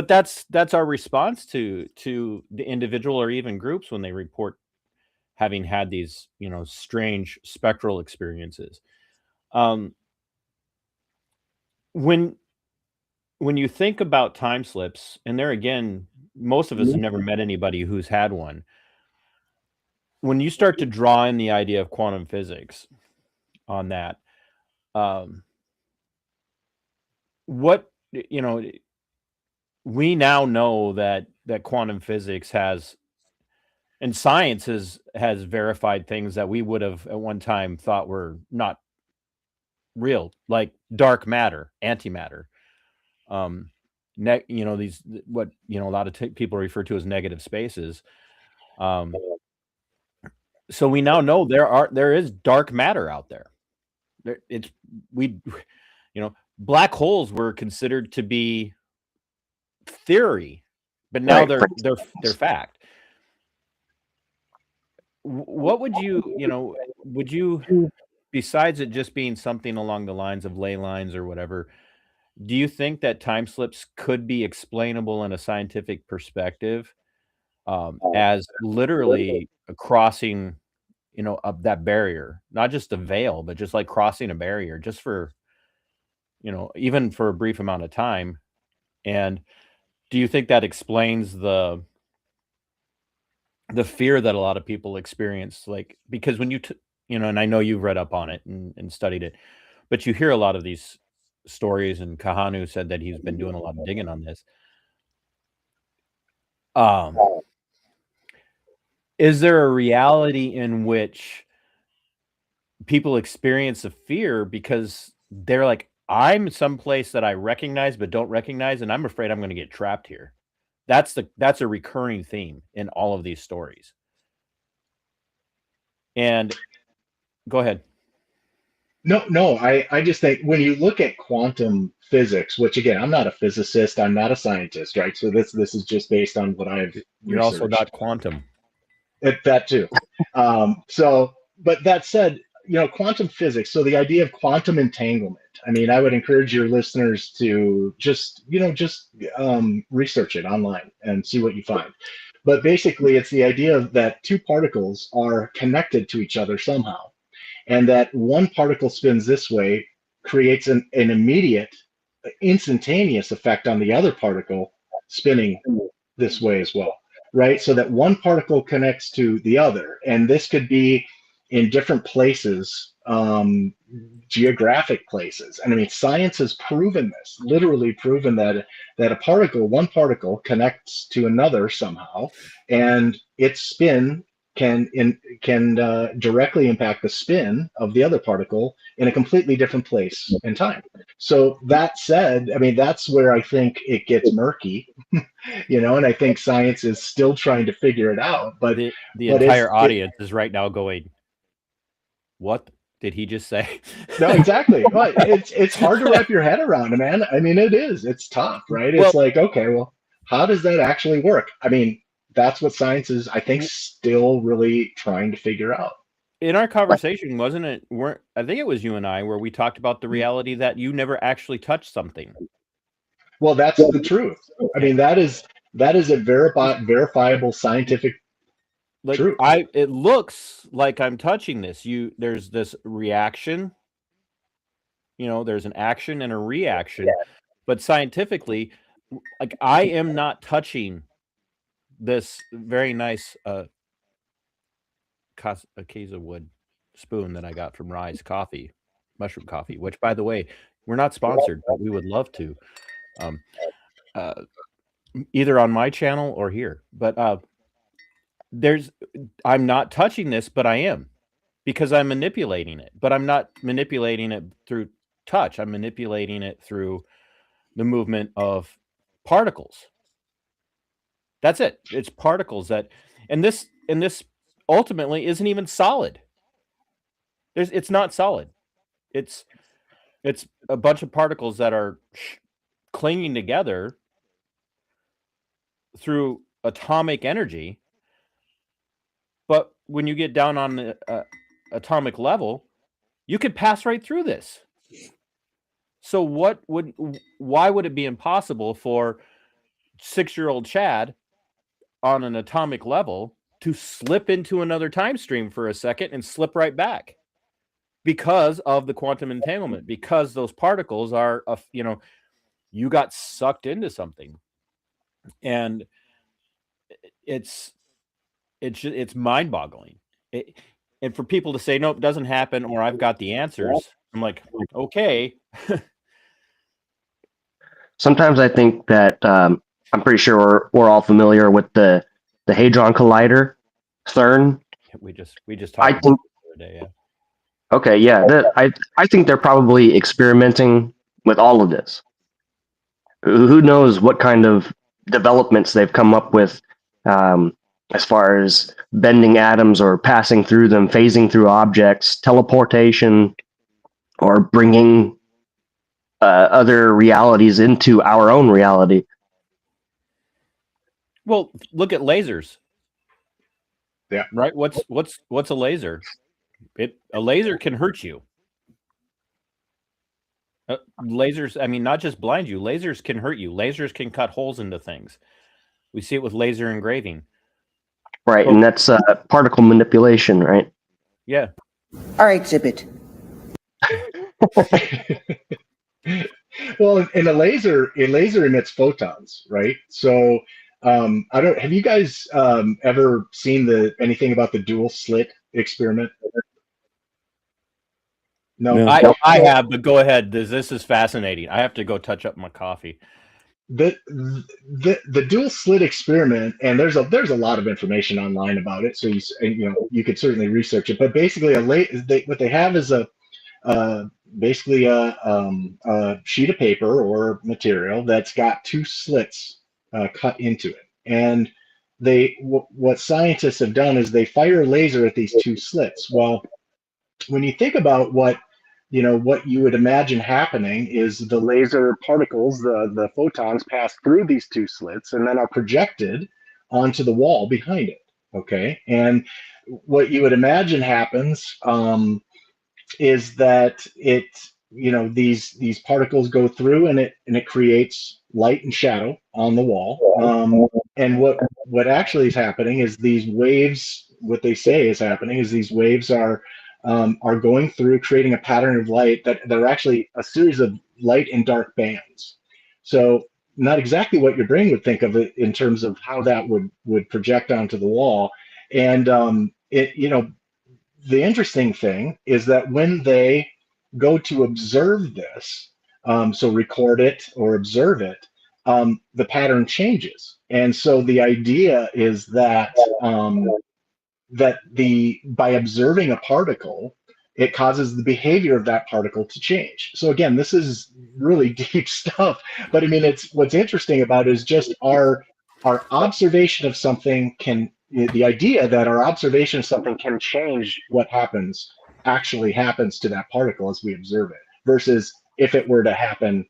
that's our response to the individual or even groups when they report having had these strange spectral experiences. When you think about time slips, and there again, most of us have never met anybody who's had one. When you start to draw in the idea of quantum physics on that, what we now know that quantum physics has, and science has verified things that we would have at one time thought were not real, like dark matter, antimatter. These, what a lot of people refer to as negative spaces. So we now know there is dark matter out there. Black holes were considered to be theory, but now they're fact. What would you, besides it just being something along the lines of ley lines or whatever, do you think that time slips could be explainable in a scientific perspective, as literally crossing, up that barrier, not just a veil, but just like crossing a barrier, just for, even for a brief amount of time? And do you think that explains the fear that a lot of people experience? Like, because when and I know you've read up on it and studied it, but you hear a lot of these stories, and Kahanu said that he's been doing a lot of digging on this. Is there a reality in which people experience a fear because they're like, I'm someplace that I recognize but don't recognize, and I'm afraid I'm going to get trapped here? That's a recurring theme in all of these stories. And go ahead. No, I just think when you look at quantum physics, which again, I'm not a physicist, I'm not a scientist, right? So this is just based on what I've You're researched. also not quantum. That too. But that said, quantum physics. So the idea of quantum entanglement. I mean, I would encourage your listeners to just research it online and see what you find. But basically, it's the idea that two particles are connected to each other somehow, and that one particle spins this way creates an immediate, instantaneous effect on the other particle spinning this way as well, right? So that one particle connects to the other, and this could be in different places, geographic places. And I mean, science has proven this, literally proven that one particle connects to another somehow, and its spin can directly impact the spin of the other particle in a completely different place and time. So that said, I mean, that's where I think it gets murky, and I think science is still trying to figure it out. But the entire audience is right now going, what? Did he just say? No, exactly. Well, it's hard to wrap your head around, man. I mean, it is. It's tough, right? Well, It's like, okay, well, how does that actually work? I mean, that's what science is, I think, still really trying to figure out. in our conversation, wasn't it? I think it was you and I where we talked about the reality that you never actually touched something. Well, that's the truth. I Yeah. mean, that is a verifiable scientific Like truth. it looks like I'm touching this. There's this reaction. There's an action and a reaction, but scientifically, like I am not touching this very nice Acacia wood spoon that I got from Rise Coffee, mushroom coffee, which by the way, we're not sponsored, but we would love to. Um, uh, Either on my channel or here. But I'm not touching this, but I am, because I'm manipulating it. But I'm not manipulating it through touch. I'm manipulating it through the movement of particles. That's it. It's particles and this ultimately isn't even solid. It's not solid. It's a bunch of particles that are clinging together through atomic energy. But when you get down on the atomic level, you could pass right through this. So why would it be impossible for 6-year-old Chad on an atomic level to slip into another time stream for a second and slip right back? Because of the quantum entanglement, because those particles are, you got sucked into something. And it's mind-boggling. And for people to say, no, it doesn't happen, or I've got the answers, I'm like, okay. Sometimes I think that I'm pretty sure we're all familiar with the Hadron Collider, CERN. We just I talked about think. it the other day. Yeah. Okay, yeah, I think they're probably experimenting with all of this. Who knows what kind of developments they've come up with, as far as bending atoms or passing through them, phasing through objects, teleportation, or bringing other realities into our own reality. Well, look at lasers. Yeah. Right. What's a laser? A laser can hurt you. Lasers, I mean, not just blind you. Lasers can hurt you. Lasers can cut holes into things. We see it with laser engraving. Right, and that's particle manipulation, right? Yeah. All right, zip it. Well, and a laser emits photons, right? So I don't. Have you guys ever seen anything about the dual slit experiment? No. I have, but go ahead. This is fascinating. I have to go touch up my coffee. The dual slit experiment, and there's a lot of information online about it, so you could certainly research it. But basically, what they have is basically a sheet of paper or material that's got two slits cut into it, and what scientists have done is they fire a laser at these two slits. Well, when you think about what you would imagine happening is the laser particles, the photons, pass through these two slits and then are projected onto the wall behind it. Okay, and what you would imagine happens is that these particles go through and it creates light and shadow on the wall. And what actually is happening is these waves. What they say is happening is these waves are going through, creating a pattern of light that they're actually a series of light and dark bands. So not exactly what your brain would think of it in terms of how that would project onto the wall. And the interesting thing is that when they go to observe this, so record it or observe it, the pattern changes. And so the idea is that by observing a particle, it causes the behavior of that particle to change. So again, this is really deep stuff, but I mean, what's interesting about it is just our observation of something the idea that our observation of something can change what happens actually happens to that particle as we observe it, versus if it were to happen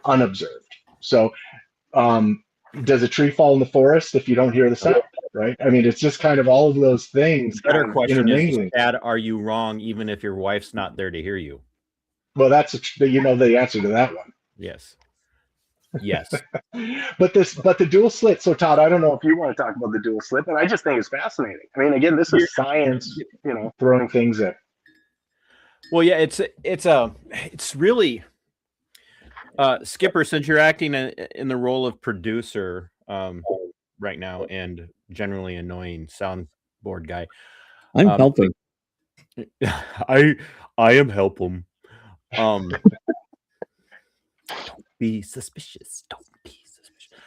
unobserved. So, does a tree fall in the forest if you don't hear the sound? Right? I mean, it's just kind of all of those things Better kind of question is, intermingling. Chad, are you wrong even if your wife's not there to hear you? Well, that's you know the answer to that one. Yes. Yes. But the dual slit. So Todd, I don't know if you want to talk about the dual slit, but I just think it's fascinating. I mean, again, this is science, you know, throwing things at. Well, yeah, it's really Skipper, since you're acting in the role of producer right now and generally annoying soundboard guy. I'm helping. I am helping. Don't be suspicious. Don't be suspicious.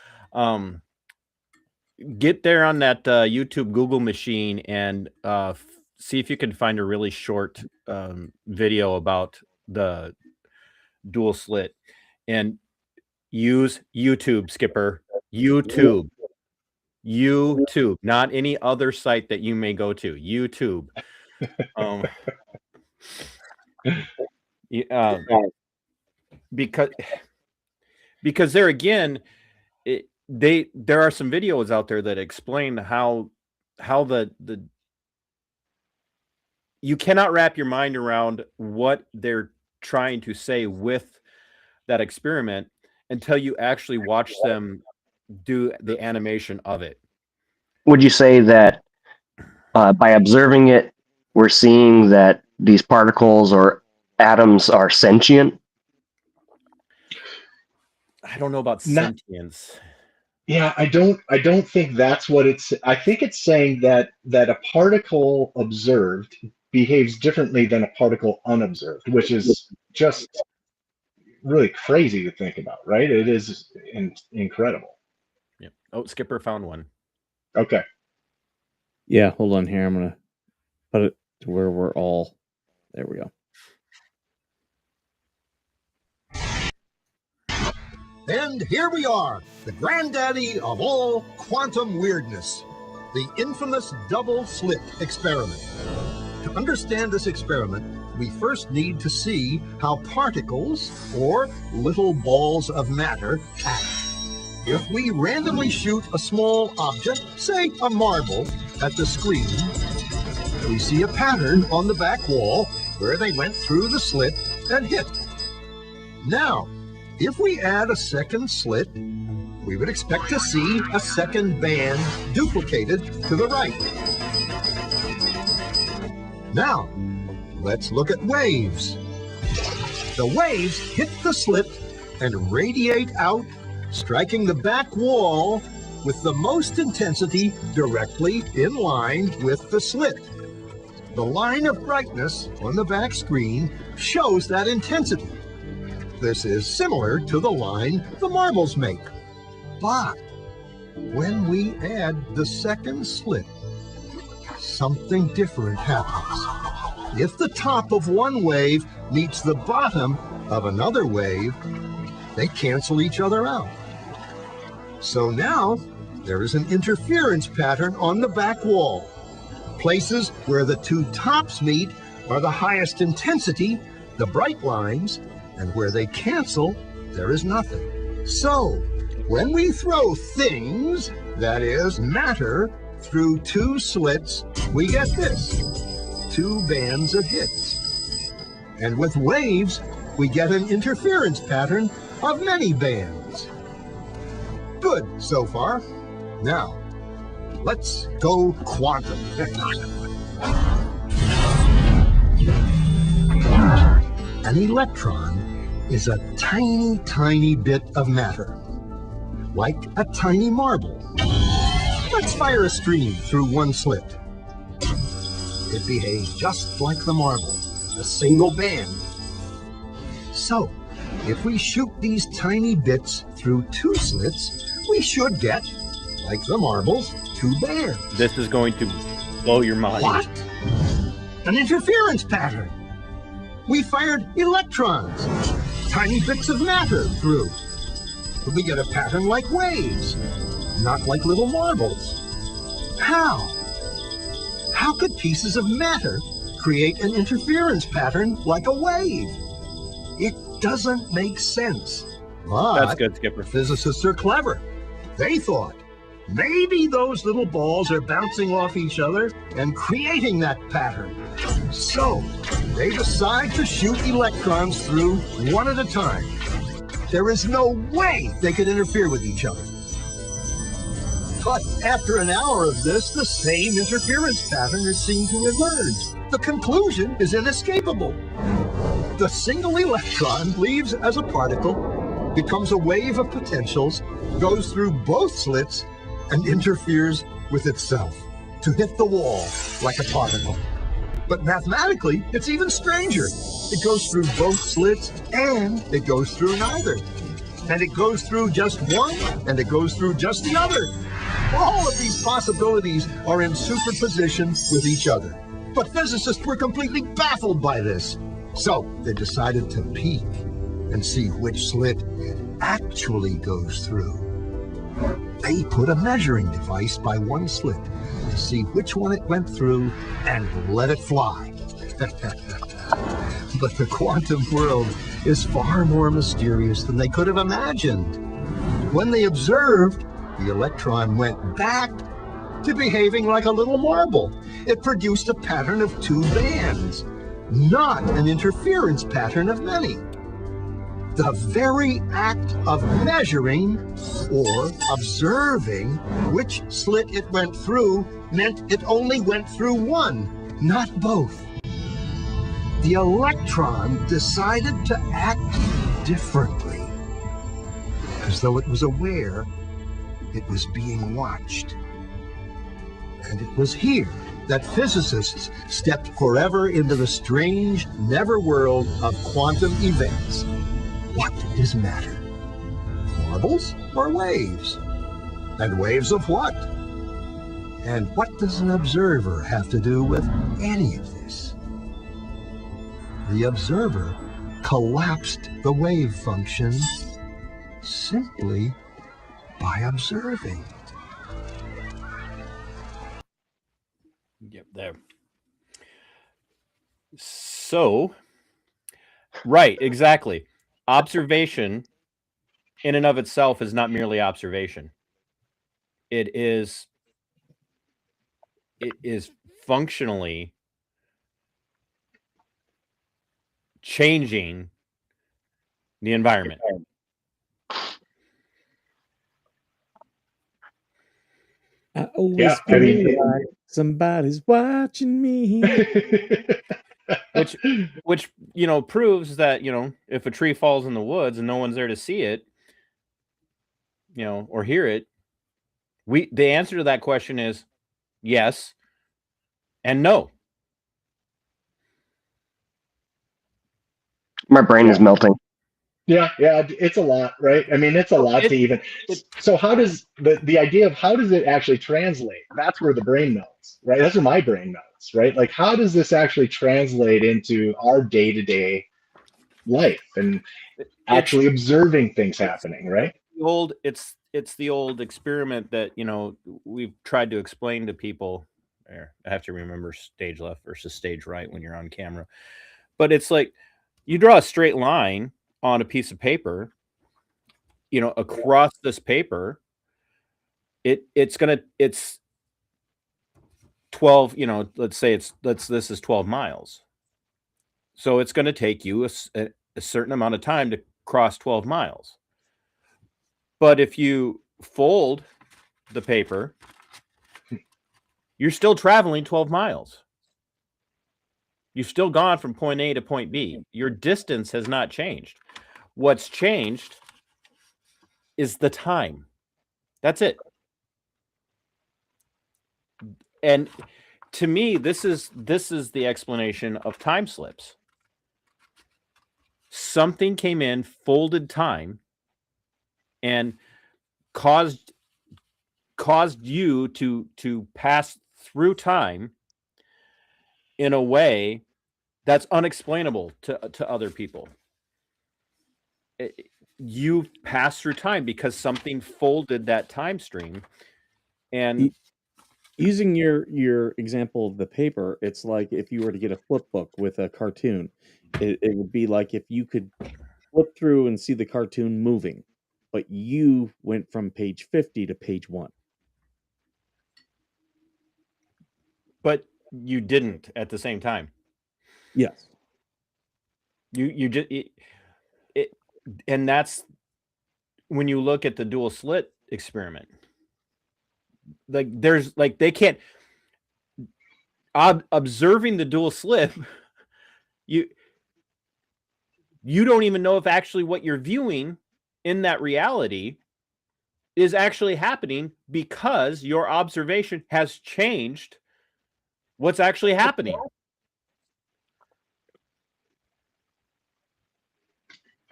Get there on that YouTube Google machine and see if you can find a really short video about the dual slit, and use YouTube, Skipper. YouTube, not any other site that you may go to. YouTube. Because there again, there are some videos out there that explain how the you cannot wrap your mind around what they're trying to say with that experiment until you actually watch them do the animation of it. Would you say that by observing it, we're seeing that these particles or atoms are sentient? I don't know about sentience. Yeah, I don't think that's what it's. I think it's saying that a particle observed behaves differently than a particle unobserved, which is just really crazy to think about, right? It is incredible. Yeah. Oh, Skipper found one. Okay. Yeah, hold on here. I'm gonna put it to where we're all. There we go. And here we are, the granddaddy of all quantum weirdness, the infamous double slit experiment. To understand this experiment, we first need to see how particles, or little balls of matter, act. If we randomly shoot a small object, say a marble, at the screen, we see a pattern on the back wall where they went through the slit and hit. Now, if we add a second slit, we would expect to see a second band duplicated to the right. Now, let's look at waves. The waves hit the slit and radiate out, striking the back wall with the most intensity directly in line with the slit. The line of brightness on the back screen shows that intensity. This is similar to the line the marbles make. But when we add the second slit, something different happens. If the top of one wave meets the bottom of another wave, they cancel each other out. So now there is an interference pattern on the back wall. Places where the two tops meet are the highest intensity, the bright lines, and where they cancel, there is nothing. So, when we throw things, that is, matter, through two slits, we get this, two bands of hits. And with waves, we get an interference pattern of many bands. Good so far. Now, let's go quantum. An electron is a tiny, tiny bit of matter, like a tiny marble. Let's fire a stream through one slit. It behaves just like the marble, a single band. So, if we shoot these tiny bits through two slits, we should get, like the marbles, two bands. This is going to blow your mind. What? An interference pattern. We fired electrons, tiny bits of matter through. But we get a pattern like waves, not like little marbles. How? How could pieces of matter create an interference pattern like a wave. It doesn't make sense. That's But good, Skipper. physicists are clever. They thought maybe those little balls are bouncing off each other and creating that pattern. So they decide to shoot electrons through one at a time. There is no way they could interfere with each other. But after an hour of this, the same interference pattern is seen to emerge. The conclusion is inescapable. The single electron leaves as a particle, becomes a wave of potentials, goes through both slits, and interferes with itself to hit the wall like a particle. But mathematically, it's even stranger. It goes through both slits and it goes through neither. And it goes through just one and it goes through just the other. All of these possibilities are in superposition with each other. But physicists were completely baffled by this. So they decided to peek and see which slit it actually goes through. They put a measuring device by one slit to see which one it went through and let it fly. But the quantum world is far more mysterious than they could have imagined. When they observed, the electron went back to behaving like a little marble. It produced a pattern of two bands, not an interference pattern of many. The very act of measuring or observing which slit it went through meant it only went through one, not both. The electron decided to act differently, as though it was aware it was being watched. And it was here that physicists stepped forever into the strange, never world of quantum events. What is matter? Marbles or waves? And waves of what? And what does an observer have to do with any of this? The observer collapsed the wave function simply by observing. Yep, there. So, right, exactly. Observation in and of itself is not merely observation. It is functionally changing the environment. I always Yeah, I feel mean- like somebody's watching me. Which proves that if a tree falls in the woods and no one's there to see it, or hear it, the answer to that question is yes and no. My brain is melting. Yeah, it's a lot, right? I mean, it's a lot to even. So how does the idea of how does it actually translate? That's where the brain melts, right? That's where my brain melts, right? Like, how does this actually translate into our day-to-day life and actually observing things happening, right? It's the old experiment that we've tried to explain to people. There, I have to remember stage left versus stage right when you're on camera. But it's like you draw a straight line on a piece of paper, across this paper, it's 12, let's say this is 12 miles. So it's going to take you a certain amount of time to cross 12 miles. But if you fold the paper, you're still traveling 12 miles. You've still gone from point A to point B. Your distance has not changed. What's changed is the time. That's it. And to me, this is the explanation of time slips. Something came in, folded time, and caused you to pass through time in a way that's unexplainable to other people. You pass through time because something folded that time stream, and Using your example of the paper, it's like if you were to get a flip book with a cartoon, it would be like if you could flip through and see the cartoon moving, but you went from page 50 to page 1. But you didn't at the same time. Yes. You just and that's when you look at the dual slit experiment. Like there's like they can't observing the dual slit. You don't even know if actually what you're viewing in that reality is actually happening because your observation has changed what's actually happening.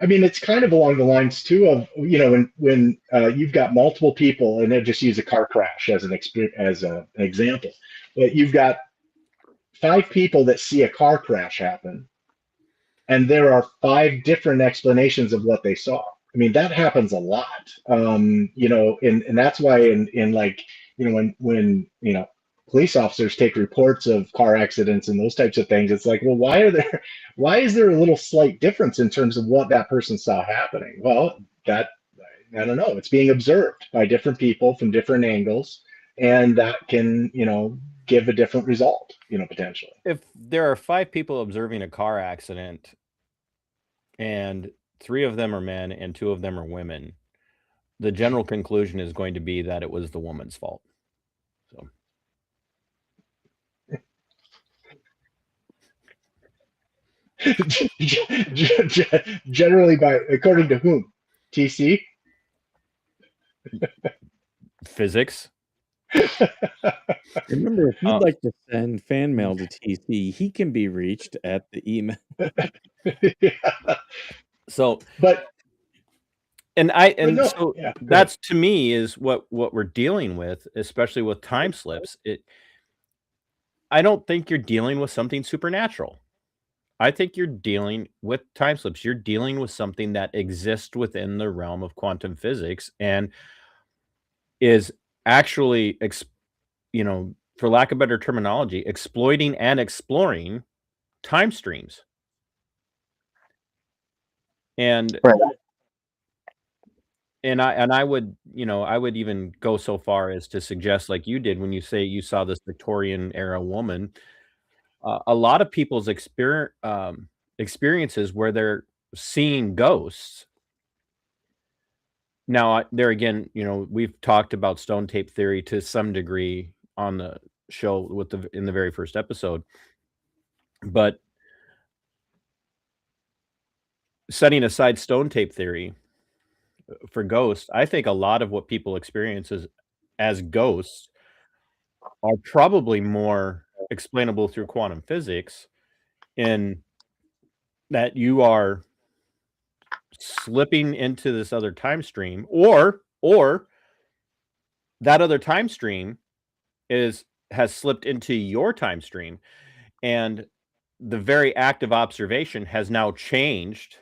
I mean, it's kind of along the lines too of, you know, when you've got multiple people, and then just use a car crash as an example, but you've got 5 people that see a car crash happen, and there are 5 different explanations of what they saw. I mean, that happens a lot, you know, and that's why in like, you know, when you know, police officers take reports of car accidents and those types of things, it's like, well, why is there a little slight difference in terms of what that person saw happening? Well, that, I don't know, it's being observed by different people from different angles, and that can, you know, give a different result, you know, potentially. If there are 5 people observing a car accident and 3 of them are men and 2 of them are women, the general conclusion is going to be that it was the woman's fault. So Generally, by according to whom? TC? physics. Remember, if you'd like to send fan mail to TC, he can be reached at the email. Yeah. So, But no, so yeah, that's to me is what we're dealing with, especially with time slips. I don't think you're dealing with something supernatural. I think you're dealing with time slips. You're dealing with something that exists within the realm of quantum physics and is actually, you know, for lack of better terminology, exploiting and exploring time streams. And Right. I would, you know, I would even go so far as to suggest, like you did when you say you saw this Victorian era woman, a lot of people's experiences where they're seeing ghosts. Now, there again, you know, we've talked about stone tape theory to some degree on the show in the very first episode, but setting aside stone tape theory for ghosts, I think a lot of what people experience as ghosts are probably more explainable through quantum physics in that you are slipping into this other time stream, or that other time stream has slipped into your time stream, and the very act of observation has now changed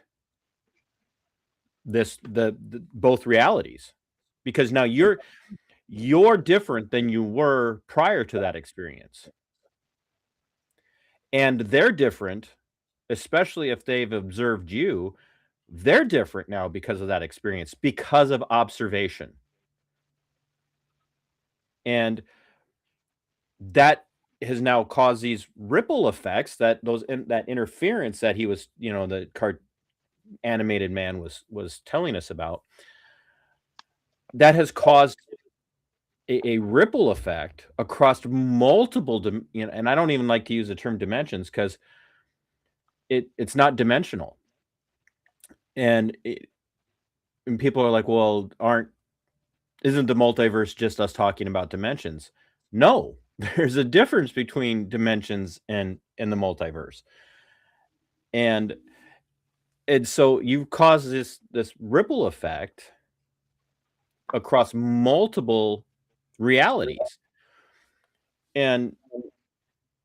the both realities, because now you're different than you were prior to that experience, and they're different, especially if they've observed you. They're different now because of that experience, because of observation. And that has now caused these ripple effects, that interference that he was, you know, the animated man was telling us about, that has caused a ripple effect across multiple, you know, and I don't even like to use the term dimensions because it's not dimensional. And people are like, well, isn't the multiverse just us talking about dimensions? No, there's a difference between dimensions and the multiverse. And so you've caused this ripple effect across multiple realities. And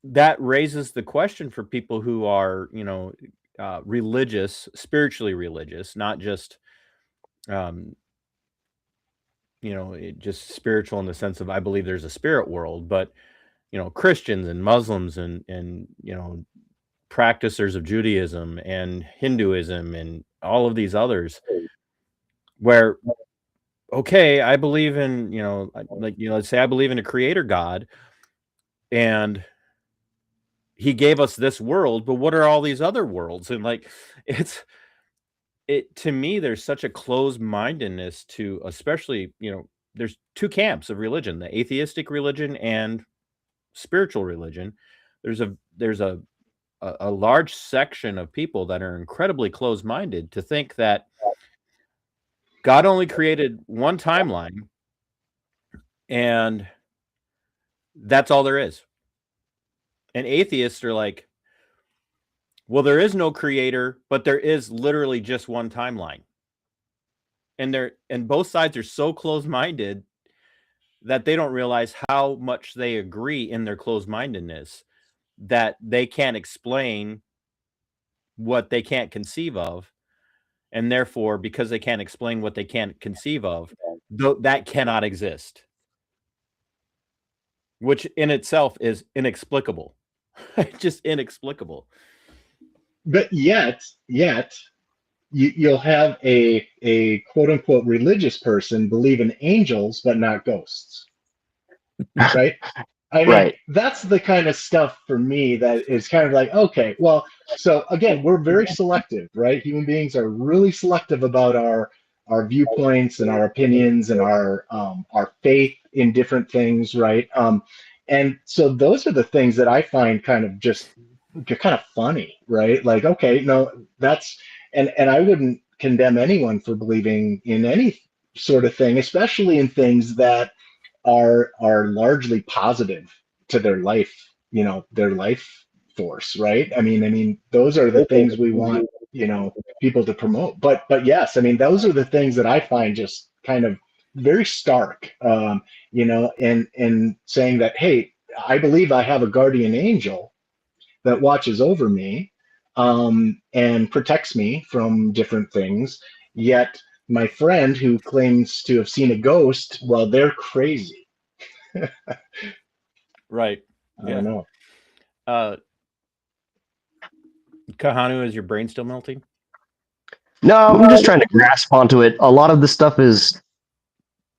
that raises the question for people who are, you know, religious, spiritually religious, not just just spiritual in the sense of I believe there's a spirit world, but Christians and Muslims and practicers of Judaism and Hinduism and all of these others where okay, I believe in, let's say I believe in a creator God and he gave us this world, but what are all these other worlds? And like it's it to me, there's such a closed-mindedness to especially, there's two camps of religion, the atheistic religion and spiritual religion. There's a large section of people that are incredibly closed-minded to think that God only created one timeline and that's all there is. And atheists are like, well, there is no creator, but there is literally just one timeline. And both sides are so closed-minded that they don't realize how much they agree in their closed-mindedness that they can't explain what they can't conceive of. And therefore, because they can't explain what they can't conceive of, that cannot exist. Which in itself is inexplicable. Just inexplicable. But yet you'll have a quote unquote religious person believe in angels but not ghosts, right? I mean, Right. that's the kind of stuff for me that is kind of like, okay, well, so again, we're very selective, right? Human beings are really selective about our viewpoints and our opinions and our faith in different things, right? And so those are the things that I find kind of just kind of funny, right? Like, okay, no, that's and I wouldn't condemn anyone for believing in any sort of thing, especially in things that are largely positive to their life, their life force, right? I mean those are the things we want, people to promote. But yes, I mean those are the things that I find just kind of very stark, and saying that, hey, I believe I have a guardian angel that watches over me, and protects me from different things, yet my friend who claims to have seen a ghost, well, they're crazy. Right. I don't know. Kahanu, is your brain still melting? No, I'm just trying to grasp onto it. A lot of this stuff is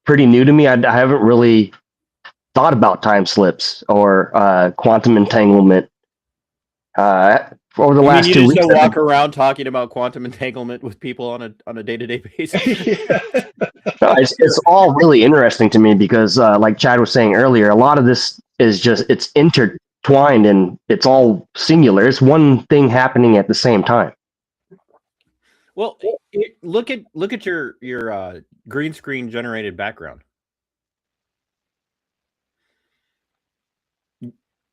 pretty new to me. I haven't really thought about time slips or quantum entanglement over the You mean last you 2 just weeks. don't walk around talking about quantum entanglement with people on a day-to-day basis? Yeah. No, it's all really interesting to me because, like Chad was saying earlier, a lot of this is just it's intertwined and it's all singular. It's one thing happening at the same time. Well, look at your green screen generated background.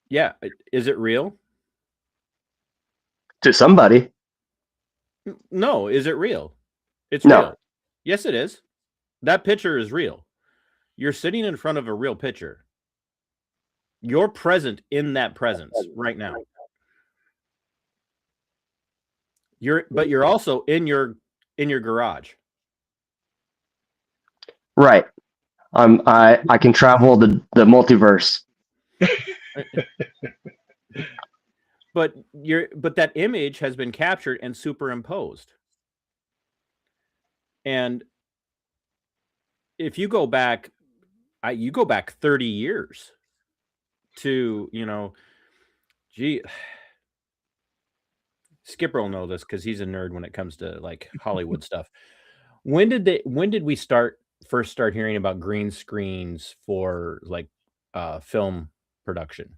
Yeah, is it real? To somebody, No, is it real? It's no. real. Yes, it is. That picture is real. You're sitting in front of a real picture. You're present in that presence right now. But you're also in your garage. Right. I can travel the multiverse. But that image has been captured and superimposed. And if you go back, you go back 30 years to, Skipper will know this because he's a nerd when it comes to like Hollywood stuff. When did we first start hearing about green screens for like film production?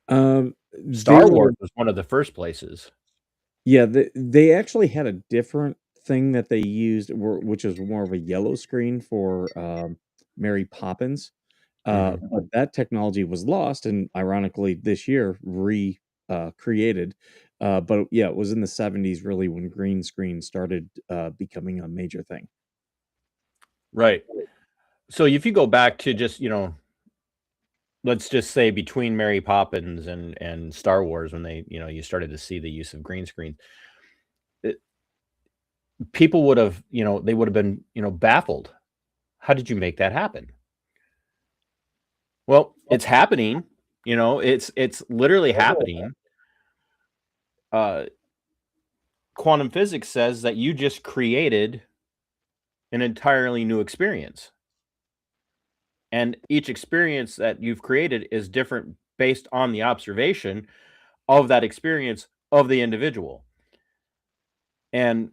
Star Wars was one of the first places. Yeah, they actually had a different thing that they used, which was more of a yellow screen for Mary Poppins. But that technology was lost, and ironically, this year created. But yeah, it was in the 70s really when green screen started becoming a major thing. Right. So if you go back to just, let's just say between Mary Poppins and Star Wars, when they, you started to see the use of green screen, people would have, they would have been, baffled how did you make that happen? Well, it's happening. It's literally happening. Quantum physics says that you just created an entirely new experience. And each experience that you've created is different based on the observation of that experience of the individual. And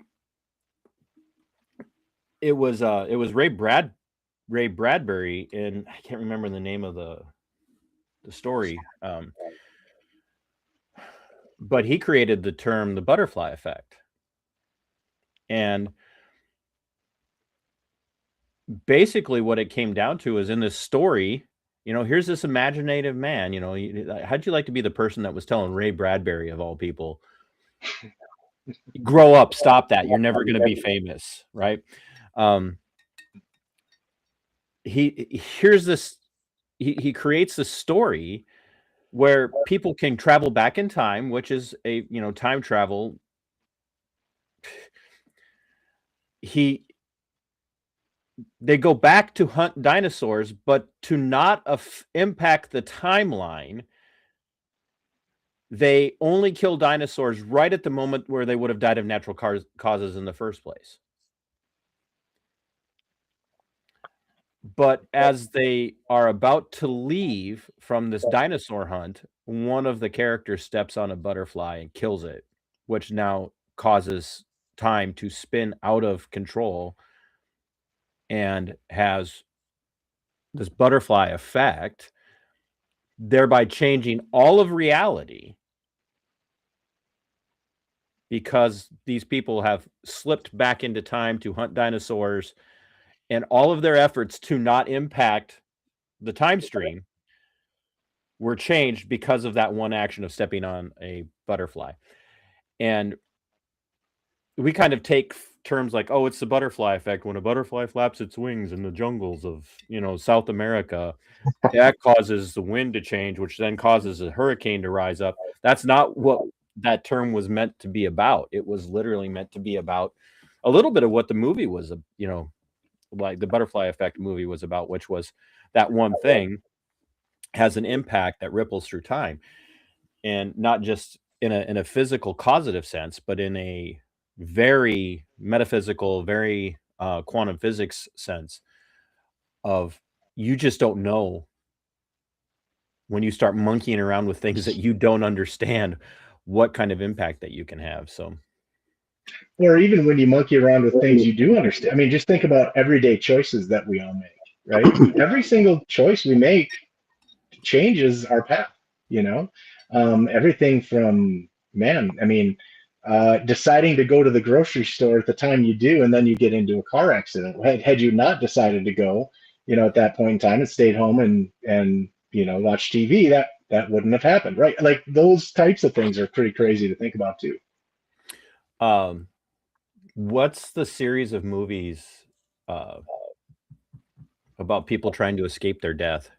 it was Ray Bradbury, and I can't remember the name of the story. But he created the term the butterfly effect. And basically what it came down to is, in this story, here's this imaginative man, how'd you like to be the person that was telling Ray Bradbury, of all people, grow up, stop that, you're never going to be famous, right? He creates this story where people can travel back in time, which is a, time travel. They go back to hunt dinosaurs, but to not impact the timeline, they only kill dinosaurs right at the moment where they would have died of natural causes in the first place. But as they are about to leave from this dinosaur hunt, one of the characters steps on a butterfly and kills it, which now causes time to spin out of control and has this butterfly effect, thereby changing all of reality, because these people have slipped back into time to hunt dinosaurs, and all of their efforts to not impact the time stream were changed because of that one action of stepping on a butterfly. And we kind of take terms like, oh, it's the butterfly effect. When a butterfly flaps its wings in the jungles of, South America, that causes the wind to change, which then causes a hurricane to rise up. That's not what that term was meant to be about. It was literally meant to be about a little bit of what the movie was, like the butterfly effect movie was about, which was that one thing has an impact that ripples through time, and not just in a physical causative sense, but in a very metaphysical, very quantum physics sense of, you just don't know when you start monkeying around with things that you don't understand what kind of impact that you can have. So, or even when you monkey around with things you do understand. I mean, just think about everyday choices that we all make, right? Every single choice we make changes our path, everything from, deciding to go to the grocery store at the time you do, and then you get into a car accident. Had you not decided to go, at that point in time, and stayed home and watch TV, that wouldn't have happened, right? Like, those types of things are pretty crazy to think about too. What's the series of movies about people trying to escape their death?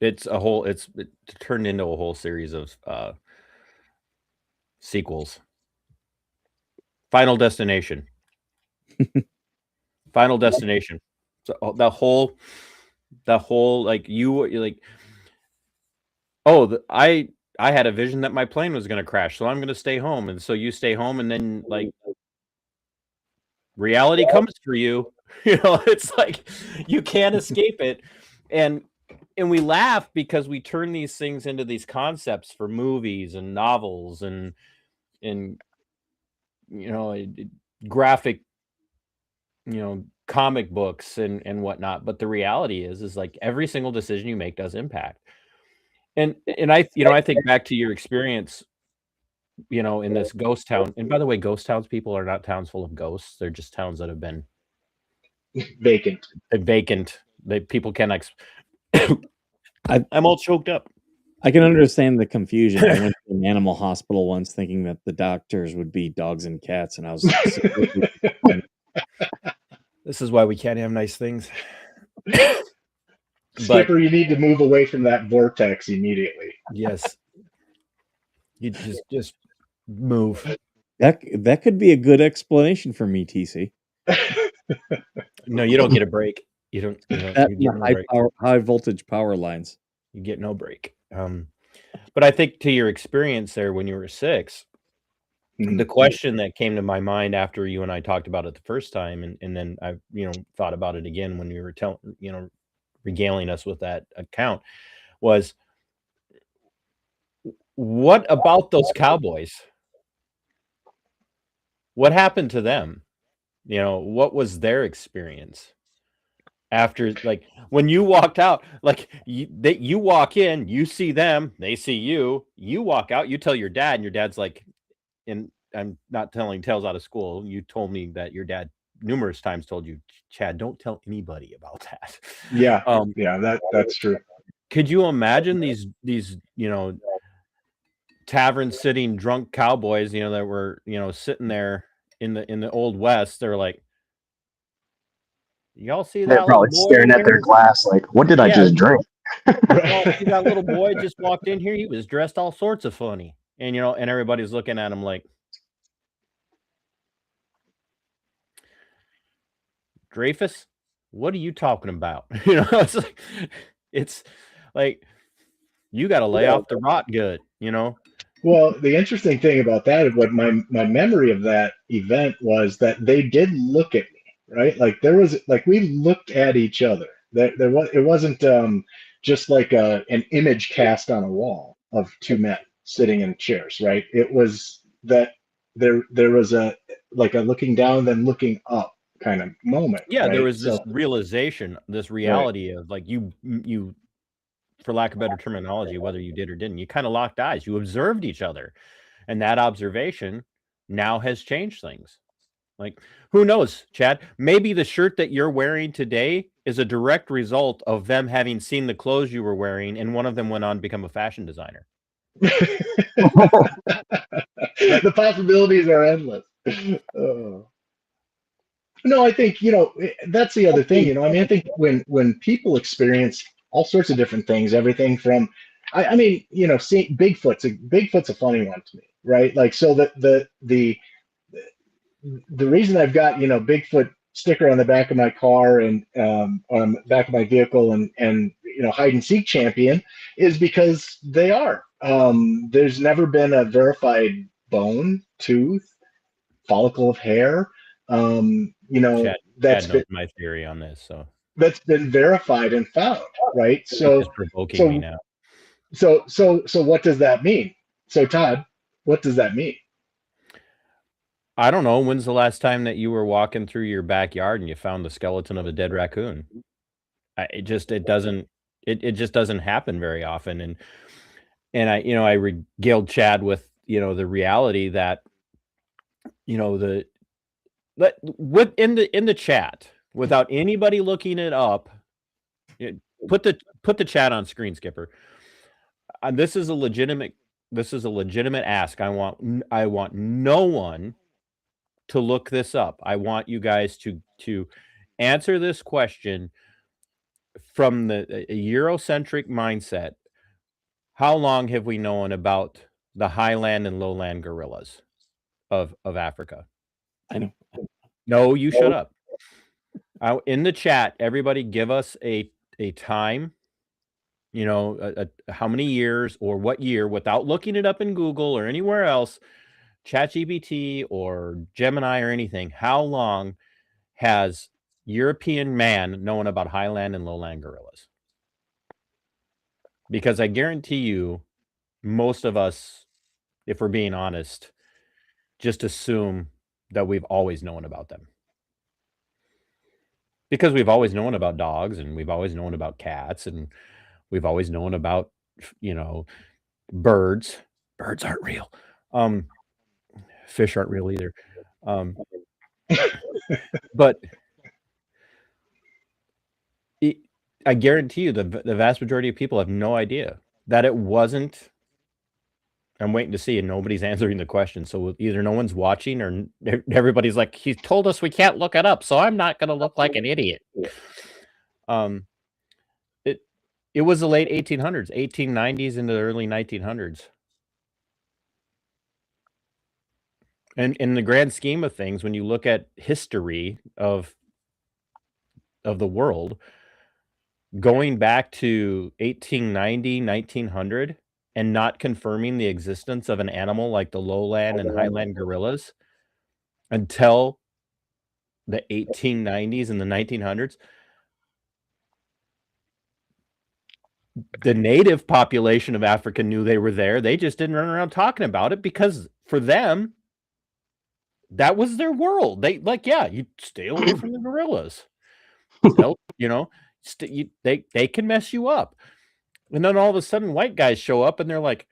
It turned into a whole series of sequels. Final Destination. Final Destination. So the whole like, I had a vision that my plane was going to crash, so I'm going to stay home. And so you stay home, and then, like, reality comes for you. It's like you can't escape it. And we laugh because we turn these things into these concepts for movies and novels and graphic, comic books and whatnot. But the reality is like, every single decision you make does impact. And I think back to your experience, in this ghost town. And by the way, ghost towns, people, are not towns full of ghosts. They're just towns that have been vacant. People can I'm all choked up. I can understand the confusion. I went to an animal hospital once thinking that the doctors would be dogs and cats, and I was this is why we can't have nice things. Skipper, you need to move away from that vortex immediately. Yes. You just move. That could be a good explanation for me, TC. No, you don't get a break. You don't. That You and get the no break. high voltage power lines. You get no break. But I think to your experience there when you were 6, the question that came to my mind after you and I talked about it the first time, and then I, thought about it again when you were regaling us with that account, was what about those cowboys? What happened to them? What was their experience after, like, when you walked out? Like, you walk in, you see them, they see you, you walk out, you tell your dad, and your dad's like, and I'm not telling tales out of school. You told me that your dad numerous times told you, Chad, don't tell anybody about that. Yeah, that's true. Could you imagine these tavern sitting drunk cowboys, that were, sitting there in the old West? They're like, y'all see They're that little probably boy in staring at their here? glass like, what did I just drink? Y'all see that little boy just walked in here? He was dressed all sorts of funny. And, and everybody's looking at him like, Dreyfus, what are you talking about? It's like you got to lay off the rot good, Well, the interesting thing about that, what my memory of that event was that they did look at me, right? Like there was like we looked at each other. There was it wasn't just like an image cast on a wall of two men sitting in chairs, right? It was that there was a like a looking down then looking up kind of moment, Yeah, there right? was this realization, this Right. reality of like you, for lack of better terminology, whether you did or didn't, you kind of locked eyes. You observed each other, and that observation now has changed things. Like, who knows, Chad? Maybe the shirt that you're wearing today is a direct result of them having seen the clothes you were wearing, and one of them went on to become a fashion designer. The possibilities are endless. Oh. No, I think, that's the other thing, I mean, I think when people experience all sorts of different things, everything from, I mean, seeing Bigfoot's a funny one to me, right? Like, so the reason I've got, Bigfoot sticker on the back of my car and on the back of my vehicle and hide and seek champion is because they are. There's never been a verified bone, tooth, follicle of hair. Chad knows my theory on this, so that's been verified and found, right? So it's provoking me now. So what does that mean? So Todd, what does that mean? I don't know. When's the last time that you were walking through your backyard and you found the skeleton of a dead raccoon? It just doesn't happen very often. And I regaled Chad with, the reality that, in the chat, without anybody looking it up, put the chat on screen, Skipper. This is a legitimate ask. I want no one to look this up. I want you guys to answer this question from a Eurocentric mindset. How long have we known about the highland and lowland gorillas of Africa? I know. No, you shut up. In the chat, everybody give us a time, how many years or what year, without looking it up in Google or anywhere else, ChatGPT or Gemini or anything. How long has European man known about highland and lowland gorillas? Because I guarantee you, most of us, if we're being honest, just assume that we've always known about them. Because we've always known about dogs, and we've always known about cats, and we've always known about, birds. Birds aren't real. Fish aren't real either. But I guarantee you the vast majority of people have no idea that it wasn't. I'm waiting to see, and nobody's answering the question. So either no one's watching, or everybody's like, he told us we can't look it up, so I'm not going to look like an idiot. It was the late 1800s, 1890s into the early 1900s. And in the grand scheme of things, when you look at history of the world, going back to 1890, 1900, and not confirming the existence of an animal like the lowland and highland gorillas until the 1890s and the 1900s, the native population of Africa knew they were there. They just didn't run around talking about it because for them, that was their world. They like, yeah, you stay away from the gorillas. They'll, they can mess you up. And then all of a sudden, white guys show up and they're like,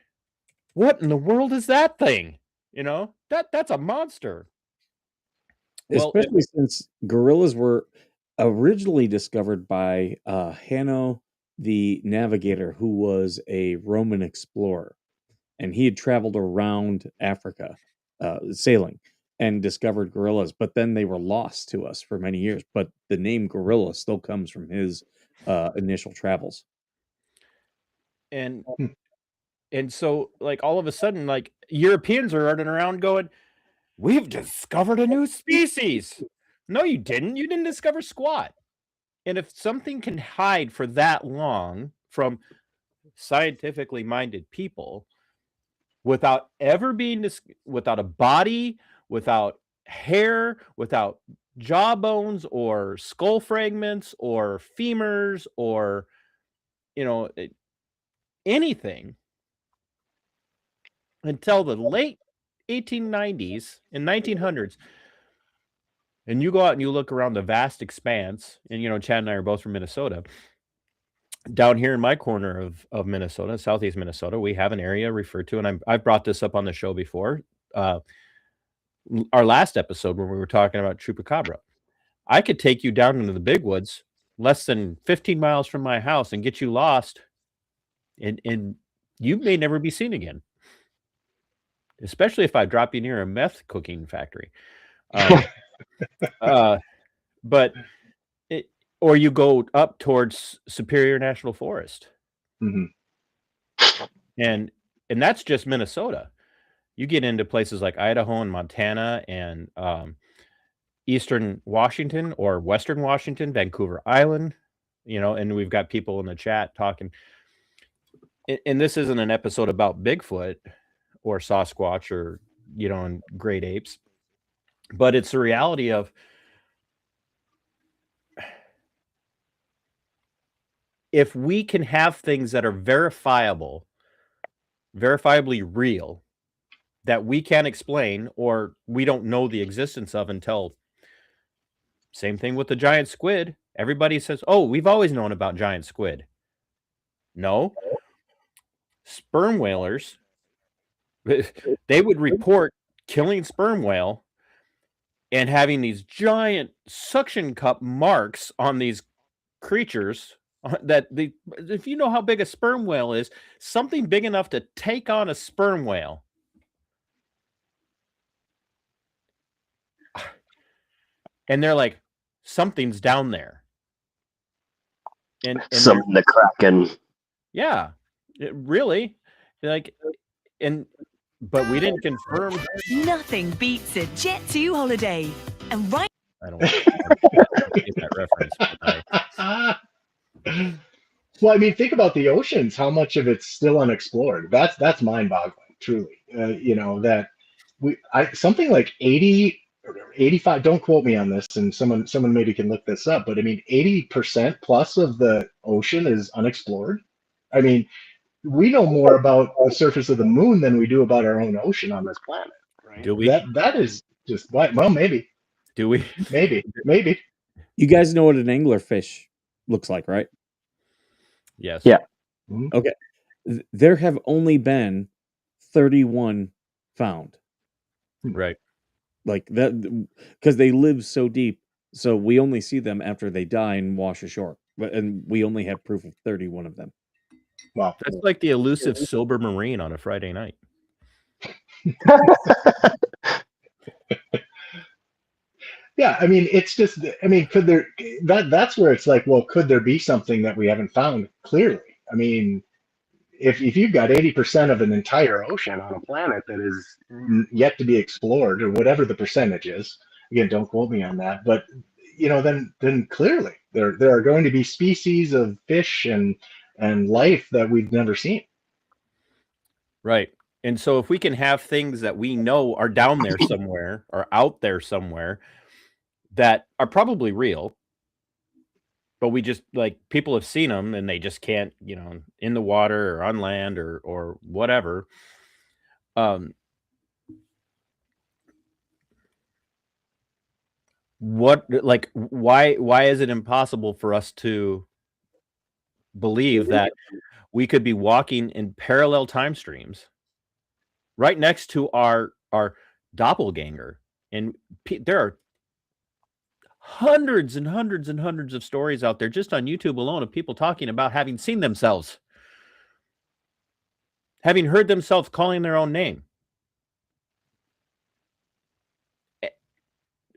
"What in the world is that thing? That's a monster." Well, Especially since gorillas were originally discovered by Hanno the Navigator, who was a Roman explorer, and he had traveled around Africa, sailing, and discovered gorillas. But then they were lost to us for many years. But the name gorilla still comes from his initial travels. and and so like all of a sudden, like Europeans are running around going, "We've discovered a new species." No, you didn't. You didn't discover squat. And if something can hide for that long from scientifically minded people without ever being without a body, without hair, without jaw bones or skull fragments or femurs or anything until the late 1890s and 1900s. And you go out and you look around the vast expanse, and Chad and I are both from Minnesota. Down here in my corner of Minnesota, southeast Minnesota, we have an area referred to, and I've brought this up on the show before. Our last episode when we were talking about chupacabra. I could take you down into the big woods, less than 15 miles from my house, and get you lost, and you may never be seen again. Especially if I drop you near a meth cooking factory. But or you go up towards Superior National Forest. Mm-hmm. And that's just Minnesota. You get into places like Idaho and Montana and Eastern Washington or Western Washington, Vancouver Island, and we've got people in the chat talking. And this isn't an episode about Bigfoot or Sasquatch or, and great apes, but it's the reality of if we can have things that are verifiably real, that we can't explain or we don't know the existence of until, same thing with the giant squid. Everybody says, "Oh, we've always known about giant squid." No. Sperm whalers, they would report killing sperm whale and having these giant suction cup marks on these creatures if you know how big a sperm whale is, something big enough to take on a sperm whale. And they're like, something's down there. And something the Kraken. Yeah, really. Like, but we didn't confirm. Nothing beats a Jet 2 holiday. And right. I don't get that reference. Well, I mean, think about the oceans. How much of it's still unexplored? That's mind-boggling, truly. That something like 80 or 85. Don't quote me on this, and someone maybe can look this up. But I mean, 80% plus of the ocean is unexplored. I mean, we know more about the surface of the moon than we do about our own ocean on this planet. Right? Do we? That is just well, maybe. Do we? Maybe. You guys know what an anglerfish looks like, right? Yes. Yeah. Okay. There have only been 31 found. Right. Like that, because they live so deep. So we only see them after they die and wash ashore. And we only have proof of 31 of them. Wow. That's like the elusive silver marine on a Friday night. Yeah, I mean, it's just, I mean, could there, that's where it's like, well, could there be something that we haven't found clearly? I mean, if you've got 80% of an entire ocean on a planet that is yet to be explored, or whatever the percentage is, again, don't quote me on that, but then clearly there are going to be species of fish and life that we've never seen. Right. And so if we can have things that we know are down there somewhere or out there somewhere that are probably real, but we just like people have seen them and they just can't, in the water or on land or whatever. Why is it impossible for us to believe that we could be walking in parallel time streams right next to our doppelganger? And there are hundreds and hundreds and hundreds of stories out there just on YouTube alone of people talking about having seen themselves, having heard themselves calling their own name.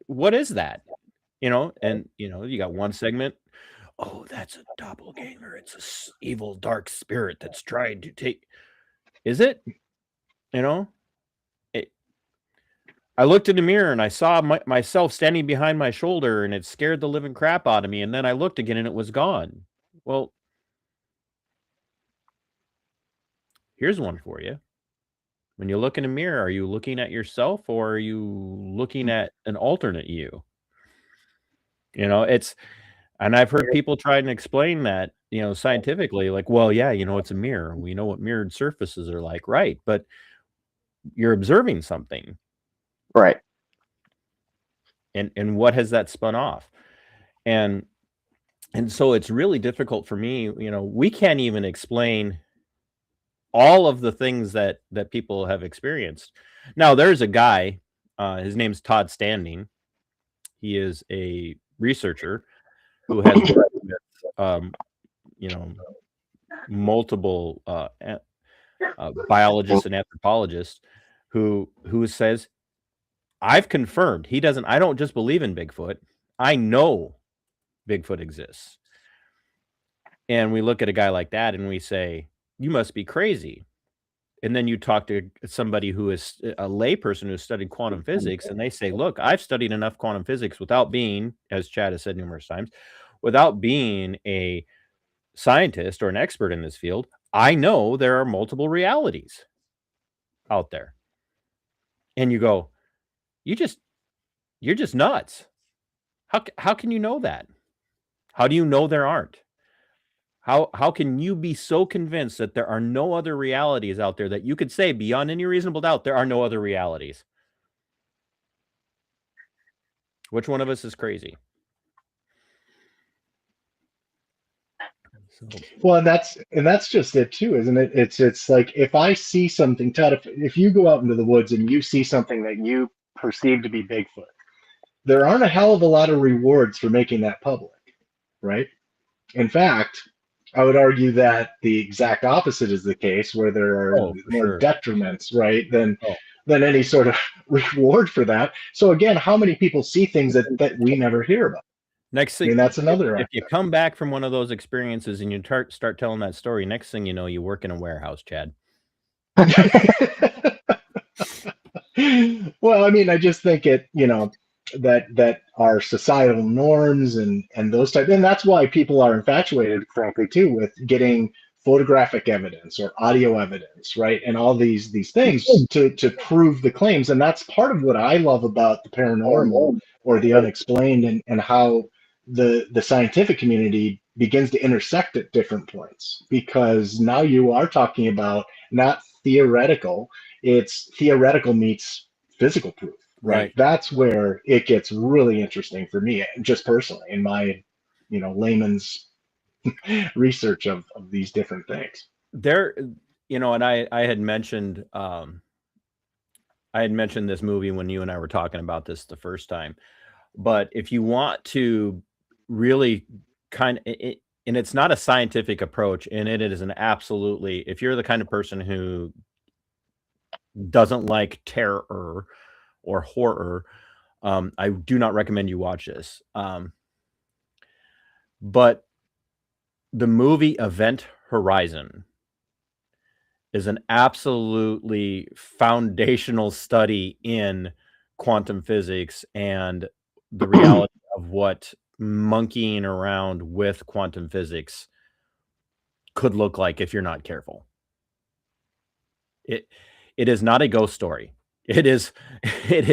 What is that? And you got one segment, oh, that's a doppelganger. It's a evil, dark spirit that's trying to take. Is it? I looked in the mirror and I saw myself standing behind my shoulder, and it scared the living crap out of me. And then I looked again and it was gone. Well, here's one for you. When you look in a mirror, are you looking at yourself or are you looking at an alternate you? And I've heard people try and explain that, scientifically, like, well, yeah, it's a mirror. We know what mirrored surfaces are like, right? But you're observing something. Right. And what has that spun off? And so it's really difficult for me, we can't even explain all of the things that people have experienced. Now, there's a guy, his name's Todd Standing. He is a researcher who has worked with, multiple biologists and anthropologists who says, I've confirmed I don't just believe in Bigfoot. I know Bigfoot exists. And we look at a guy like that and we say, you must be crazy. And then you talk to somebody who is a layperson who studied quantum physics, and they say, look, I've studied enough quantum physics without being, as Chad has said numerous times, without being a scientist or an expert in this field. I know there are multiple realities out there. And you go, you're just nuts. How can you know that? How do you know there aren't? How can you be so convinced that there are no other realities out there that you could say beyond any reasonable doubt there are no other realities? Which one of us is crazy? Well, and that's just it too, isn't it? It's like if I see something, Todd, if you go out into the woods and you see something that you perceive to be Bigfoot, there aren't a hell of a lot of rewards for making that public, right? In fact, I would argue that the exact opposite is the case, where there are more detriments, right, than any sort of reward for that. So again, how many people see things that we never hear about? Next thing, that's another. If you come back from one of those experiences and you start telling that story, next thing you know, you work in a warehouse, Chad. Well, I mean, I just think that our societal norms and those type, and that's why people are infatuated, frankly, too, with getting photographic evidence or audio evidence, right, and all these things to prove the claims. And that's part of what I love about the paranormal or the unexplained, and how the scientific community begins to intersect at different points, because now you are talking about not theoretical, it's theoretical meets physical proof. Right. That's where it gets really interesting for me, just personally, in my, layman's research of these different things. There, and I had mentioned, this movie when you and I were talking about this the first time. But if you want to really and it's not a scientific approach, and it is an absolutely, if you're the kind of person who doesn't like terror or horror, I do not recommend you watch this. But the movie Event Horizon is an absolutely foundational study in quantum physics and the reality of what monkeying around with quantum physics could look like if you're not careful. It is not a ghost story. It is it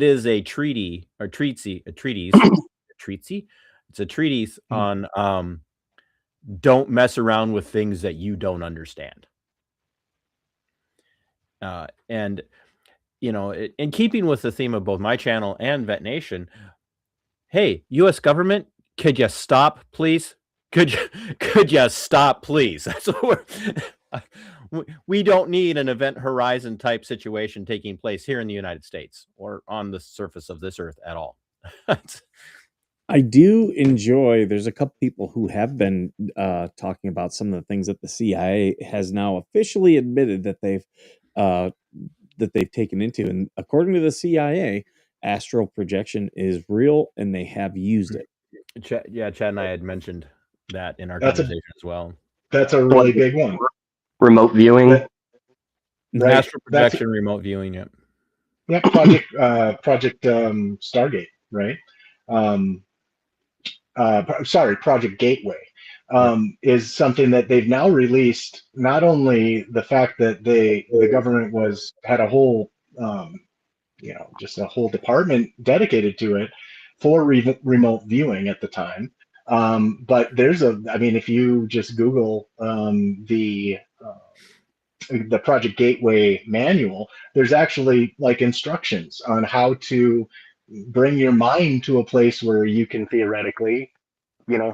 is a treaty or treatise a treatise treatise. It's a treatise on don't mess around with things that you don't understand. And in keeping with the theme of both my channel and Vet Nation, hey, U.S. government, could you stop, please? Could you stop, please? That's what we don't need an Event Horizon type situation taking place here in the United States or on the surface of this earth at all. I do enjoy. There's a couple people who have been talking about some of the things that the CIA has now officially admitted that they've taken into, and according to the CIA, astral projection is real, and they have used it. Chad and I had mentioned that in our That's conversation as well. That's a really big one. Remote viewing. Right. Astral projection, remote viewing. Yep. Yeah. Project Stargate. Right. Sorry, Project Gateway is something that they've now released. Not only the fact that the government had a whole, just a whole department dedicated to it for remote viewing at the time, but if you just Google the Project Gateway manual, there's actually like instructions on how to bring your mind to a place where you can theoretically,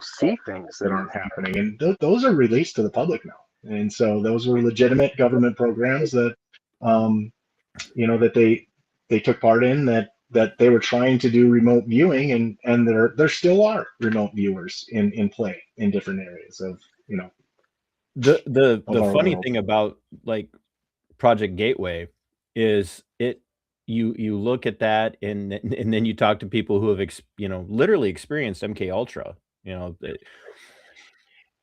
see things that aren't happening. And those are released to the public now. And so those were legitimate government programs that, that they took part in, that they were trying to do remote viewing, and there still are remote viewers in play in different areas of, The funny world. thing about like Project Gateway is you look at that and then you talk to people who have literally experienced MK Ultra,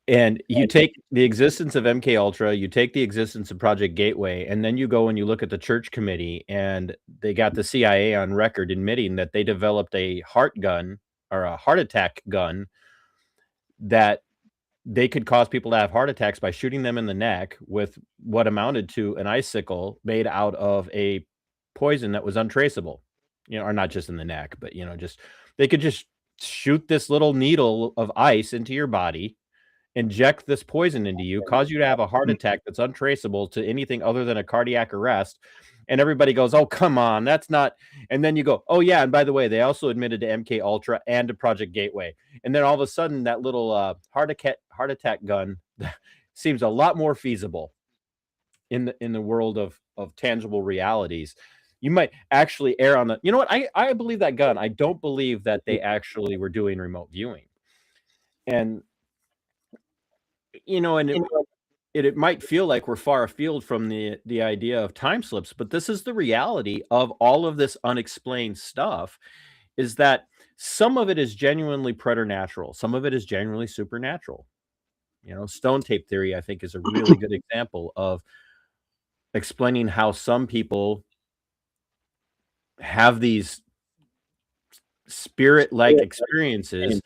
and you take the existence of MK Ultra, you take the existence of Project Gateway, and then you go and you look at the Church Committee, and they got the CIA on record admitting that they developed a heart gun or a heart attack gun that they could cause people to have heart attacks by shooting them in the neck with what amounted to an icicle made out of a poison that was untraceable, or not just in the neck, but, just they could just shoot this little needle of ice into your body, inject this poison into you, cause you to have a heart attack that's untraceable to anything other than a cardiac arrest. And everybody goes, "Oh, come on, that's not." And then you go, "Oh yeah, and by the way, they also admitted to MK Ultra and to Project Gateway." And then all of a sudden, that little heart attack gun seems a lot more feasible in the world of tangible realities. You might actually err on the. You know what? I believe that gun. I don't believe that they actually were doing remote viewing, and it might feel like we're far afield from the idea of time slips, but this is the reality of all of this unexplained stuff, is that some of it is genuinely preternatural. Some of it is genuinely supernatural. Stone tape theory, I think, is a really good example of explaining how some people have these spirit-like experiences,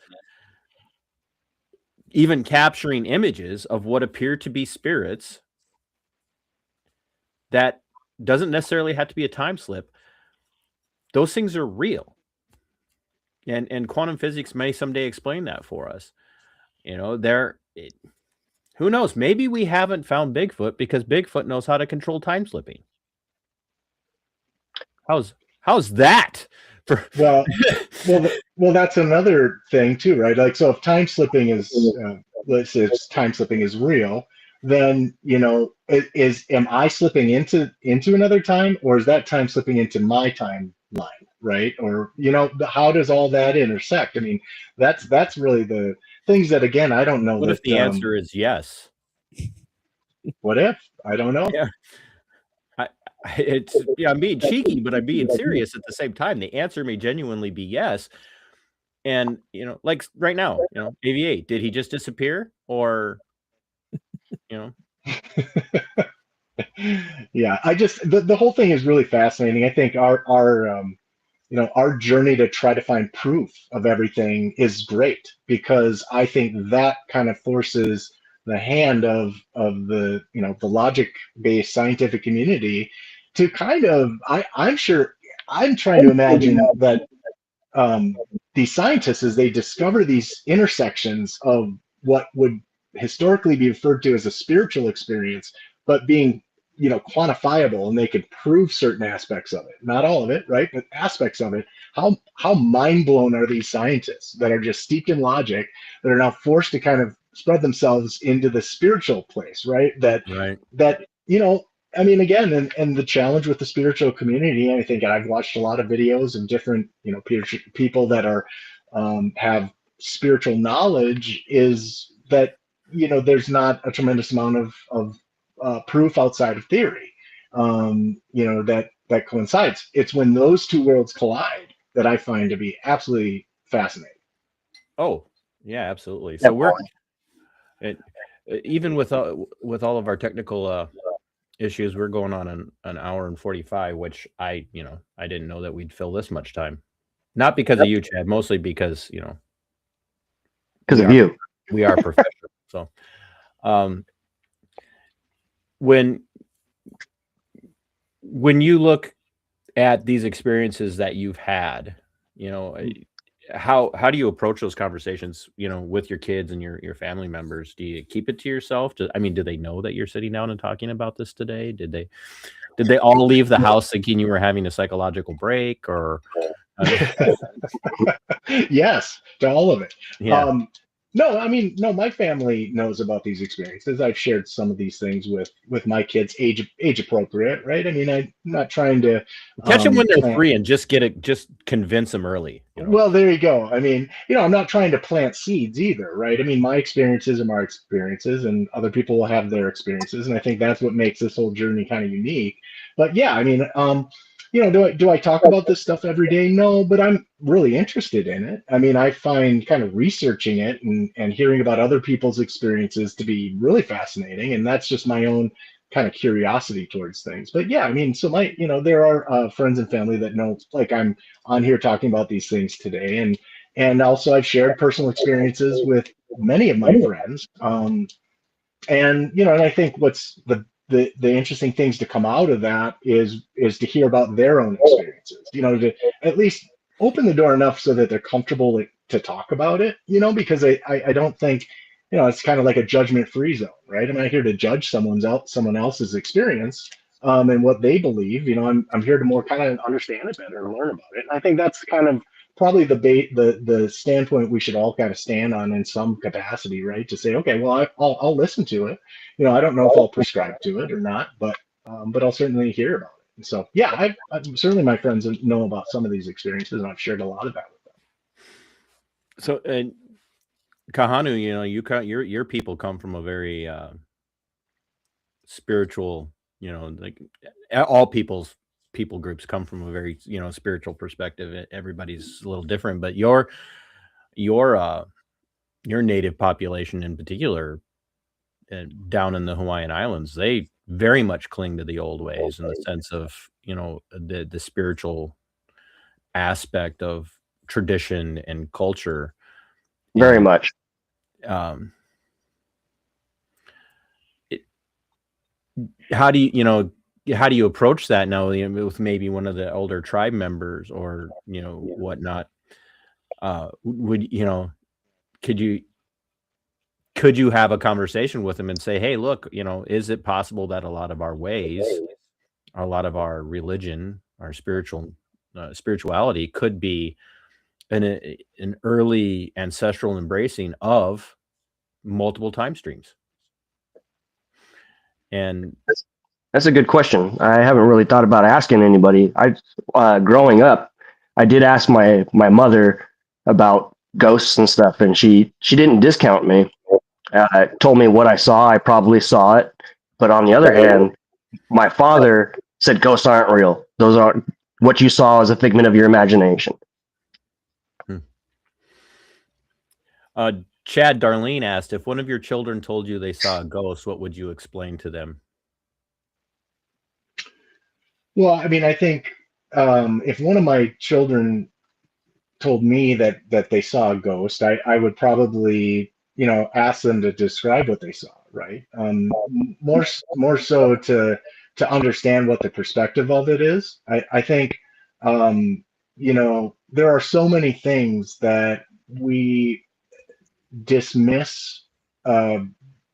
even capturing images of what appear to be spirits. That doesn't necessarily have to be a time slip. Those things are real. And quantum physics may someday explain that for us. Who knows? Maybe we haven't found Bigfoot because Bigfoot knows how to control time slipping. How's that? Well, that's another thing too, right? Like, so if time slipping is, let's say, if time slipping is real, then am I slipping into another time, or is that time slipping into my timeline, right? Or how does all that intersect? I mean, that's really the things that, again, I don't know. What if the answer is yes? What if? I don't know. Yeah. I'm being cheeky, but I'm being serious at the same time. The answer may genuinely be yes. And, like right now, AV8, did he just disappear? Or, Yeah, I just the whole thing is really fascinating. I think our our journey to try to find proof of everything is great because I think that kind of forces the hand of the the logic based scientific community to kind of I'm sure I'm trying to imagine that these scientists, as they discover these intersections of what would historically be referred to as a spiritual experience, but being quantifiable, and they could prove certain aspects of it, not all of it, right, but aspects of it. How mind blown are these scientists that are just steeped in logic, that are now forced to kind of spread themselves into the spiritual place, right? Right. That I mean, again, and the challenge with the spiritual community, I think I've watched a lot of videos and different, people that are have spiritual knowledge, is that there's not a tremendous amount of proof outside of theory, that coincides. It's when those two worlds collide that I find to be absolutely fascinating. Oh, yeah, absolutely. So we're Definitely. it, even with all of our technical issues, we're going on an hour and 45, which I didn't know that we'd fill this much time. Not because of you, Chad, mostly because, Because we of are you. we are professional. So, um, when you look at these experiences that you've had, you know, how do you approach those conversations, with your kids and your family members? Do you keep it to yourself? I mean, do they know that you're sitting down and talking about this today? Did they all leave the house thinking you were having a psychological break, or Yes, to all of it. yeah. Um, no, I mean, no, my family knows about these experiences. I've shared some of these things with my kids, age appropriate, right? I mean, I'm not trying to Catch them when they're plant. 3 and just convince them early. Well, there you go. I mean, I'm not trying to plant seeds either, right? I mean, my experiences are my experiences, and other people will have their experiences, and I think that's what makes this whole journey kind of unique. But yeah, I mean, do I talk about this stuff every day? No, but I'm really interested in it. I mean, I find kind of researching it and hearing about other people's experiences to be really fascinating, and that's just my own kind of curiosity towards things. But yeah, I mean, so there are friends and family that know, like, I'm on here talking about these things today, and also I've shared personal experiences with many of my friends, and I think what's the interesting things to come out of that is to hear about their own experiences, to at least open the door enough so that they're comfortable to talk about it, because I don't think it's kind of like a judgment free zone, right? I'm not here to judge someone else's experience, and what they believe. I'm here to more kind of understand it better and learn about it. And I think that's kind of probably the standpoint we should all kind of stand on in some capacity, right? To say, okay, well, I'll listen to it. I don't know if I'll prescribe to it or not, but I'll certainly hear about it. And so, yeah, certainly my friends know about some of these experiences, and I've shared a lot of that with them. So, and Kahanu, your people come from a very spiritual, like all people groups come from a very spiritual perspective. Everybody's a little different, but your uh your native population in particular, down in the Hawaiian Islands, they very much cling to the old ways in the sense of the spiritual aspect of tradition and culture. Very And much. um it, how do you approach that now, with maybe one of the older tribe members, or whatnot? Would could you have a conversation with them and say, hey, look, is it possible that a lot of our ways, a lot of our religion, our spirituality could be an early ancestral embracing of multiple time streams? And That's a good question. I haven't really thought about asking anybody. Growing up, I did ask my mother about ghosts and stuff, and she didn't discount me. Told me what I saw. I probably saw it, but on the other hand, my father said ghosts aren't real. Those aren't what you saw is a figment of your imagination. hmm. Chad, Darlene asked, if one of your children told you they saw a ghost, what would you explain to them? Well, I mean, I think if one of my children told me that they saw a ghost, I would probably, ask them to describe what they saw, right? More so to understand what the perspective of it is. I think, there are so many things that we dismiss uh,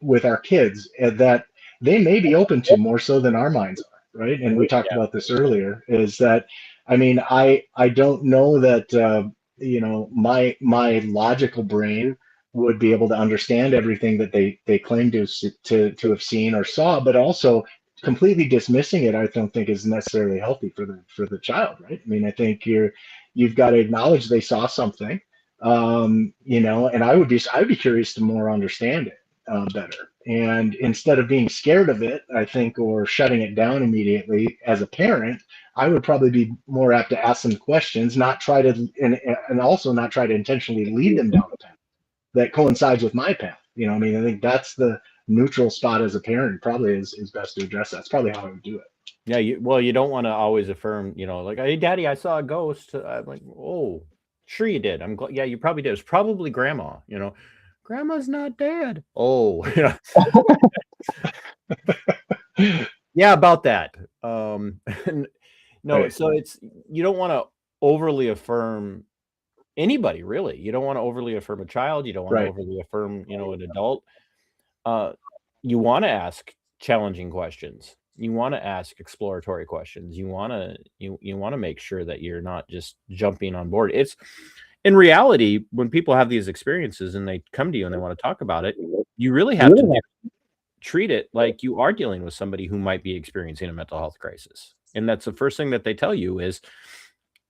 with our kids that they may be open to more so than our minds are, right? And we talked Yeah. about this earlier. Is that, I mean, I don't know that my logical brain would be able to understand everything that they claim to have seen or saw, but also completely dismissing it, I don't think is necessarily healthy for the child, right? I mean, I think you've got to acknowledge they saw something, and I'd be curious to more understand it better. And instead of being scared of it, I think, or shutting it down immediately as a parent, I would probably be more apt to ask them questions, not try to, and also not try to intentionally lead them down a path that coincides with my path. I mean, I think that's the neutral spot as a parent probably is best to address that. That's probably how I would do it. Yeah, you don't want to always affirm, like, hey, Daddy, I saw a ghost. I'm like, oh, sure you did. I'm glad. Yeah, you probably did. It's probably Grandma. Grandma's not dead. Oh, yeah, about that. No, Right. so you don't want to overly affirm anybody, really. You don't want to overly affirm a child. You don't want to Right. overly affirm, an adult. You want to ask challenging questions. You want to ask exploratory questions. You want to make sure that you're not just jumping on board. It's in reality, when people have these experiences and they come to you and they want to talk about it, you really have to treat it like you are dealing with somebody who might be experiencing a mental health crisis. And that's the first thing that they tell you is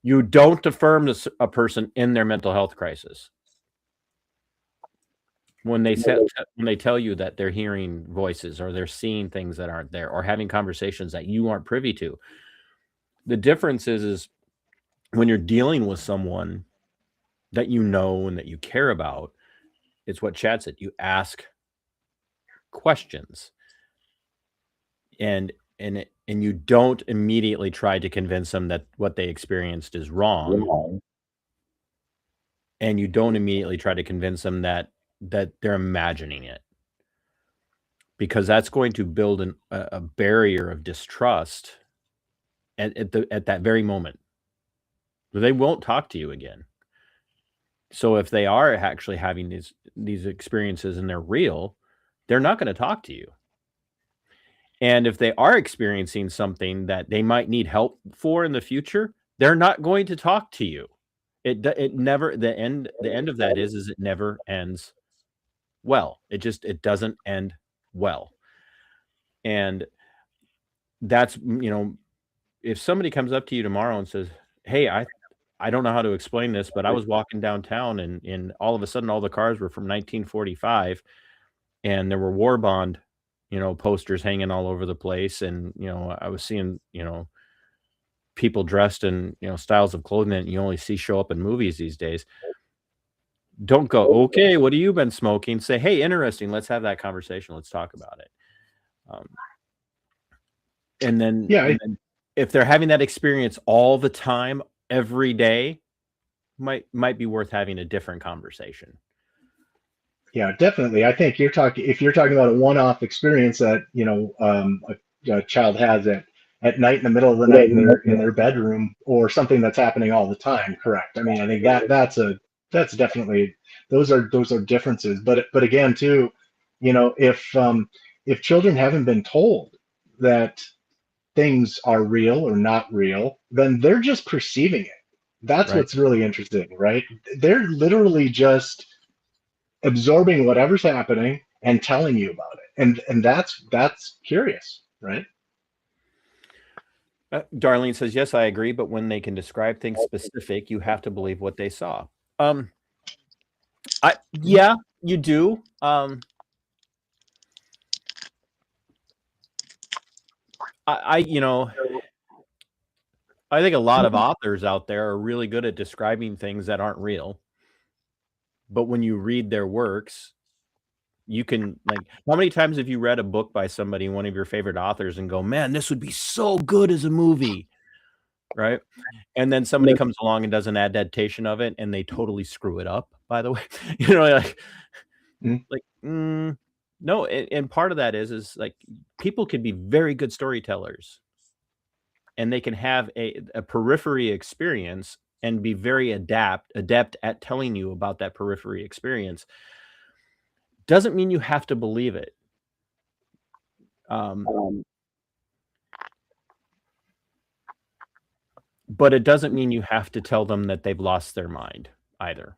you don't affirm a person in their mental health crisis. When they tell you that they're hearing voices or they're seeing things that aren't there or having conversations that you aren't privy to. The difference is when you're dealing with someone that you know and that you care about, it's what Chad said. You ask questions and you don't immediately try to convince them that what they experienced is wrong. And you don't immediately try to convince them that they're imagining it, because that's going to build a barrier of distrust at that very moment. They won't talk to you again. So if they are actually having these experiences and they're real, they're not going to talk to you. And if they are experiencing something that they might need help for in the future, they're not going to talk to you. It never, the end of that is it never ends well. It doesn't end well. And that's, if somebody comes up to you tomorrow and says, "Hey, I don't know how to explain this, but I was walking downtown and all of a sudden all the cars were from 1945 and there were war bond, posters hanging all over the place, and I was seeing, people dressed in, styles of clothing that you only see show up in movies these days." Don't go, "Okay, what have you been smoking?" Say, "Hey, interesting. Let's have that conversation. Let's talk about it." Um, and then, Yeah. if they're having that experience all the time, every day, might be worth having a different conversation. Yeah, definitely. I think if you're talking about a one-off experience that a child has at night in the middle of the night in their bedroom, or something that's happening all the time. Correct. I mean, I think that's definitely, those are differences. But again, too, if children haven't been told that things are real or not real, then they're just perceiving it. That's Right. what's really interesting, right? They're literally just absorbing whatever's happening and telling you about it, and that's curious, right? Darlene says, "Yes, I agree, but when they can describe things specific, you have to believe what they saw." Yeah, you do. I think a lot of authors out there are really good at describing things that aren't real. But when you read their works, You can, like, how many times have you read a book by somebody, one of your favorite authors, and go, man, this would be so good as a movie, right? And then somebody comes along and does an adaptation of it, and they totally screw it up, by the way. Like, Mhm. like, no, and part of that is like people can be very good storytellers, and they can have a periphery experience and be very adept at telling you about that periphery experience. Doesn't mean you have to believe it. But it doesn't mean you have to tell them that they've lost their mind either.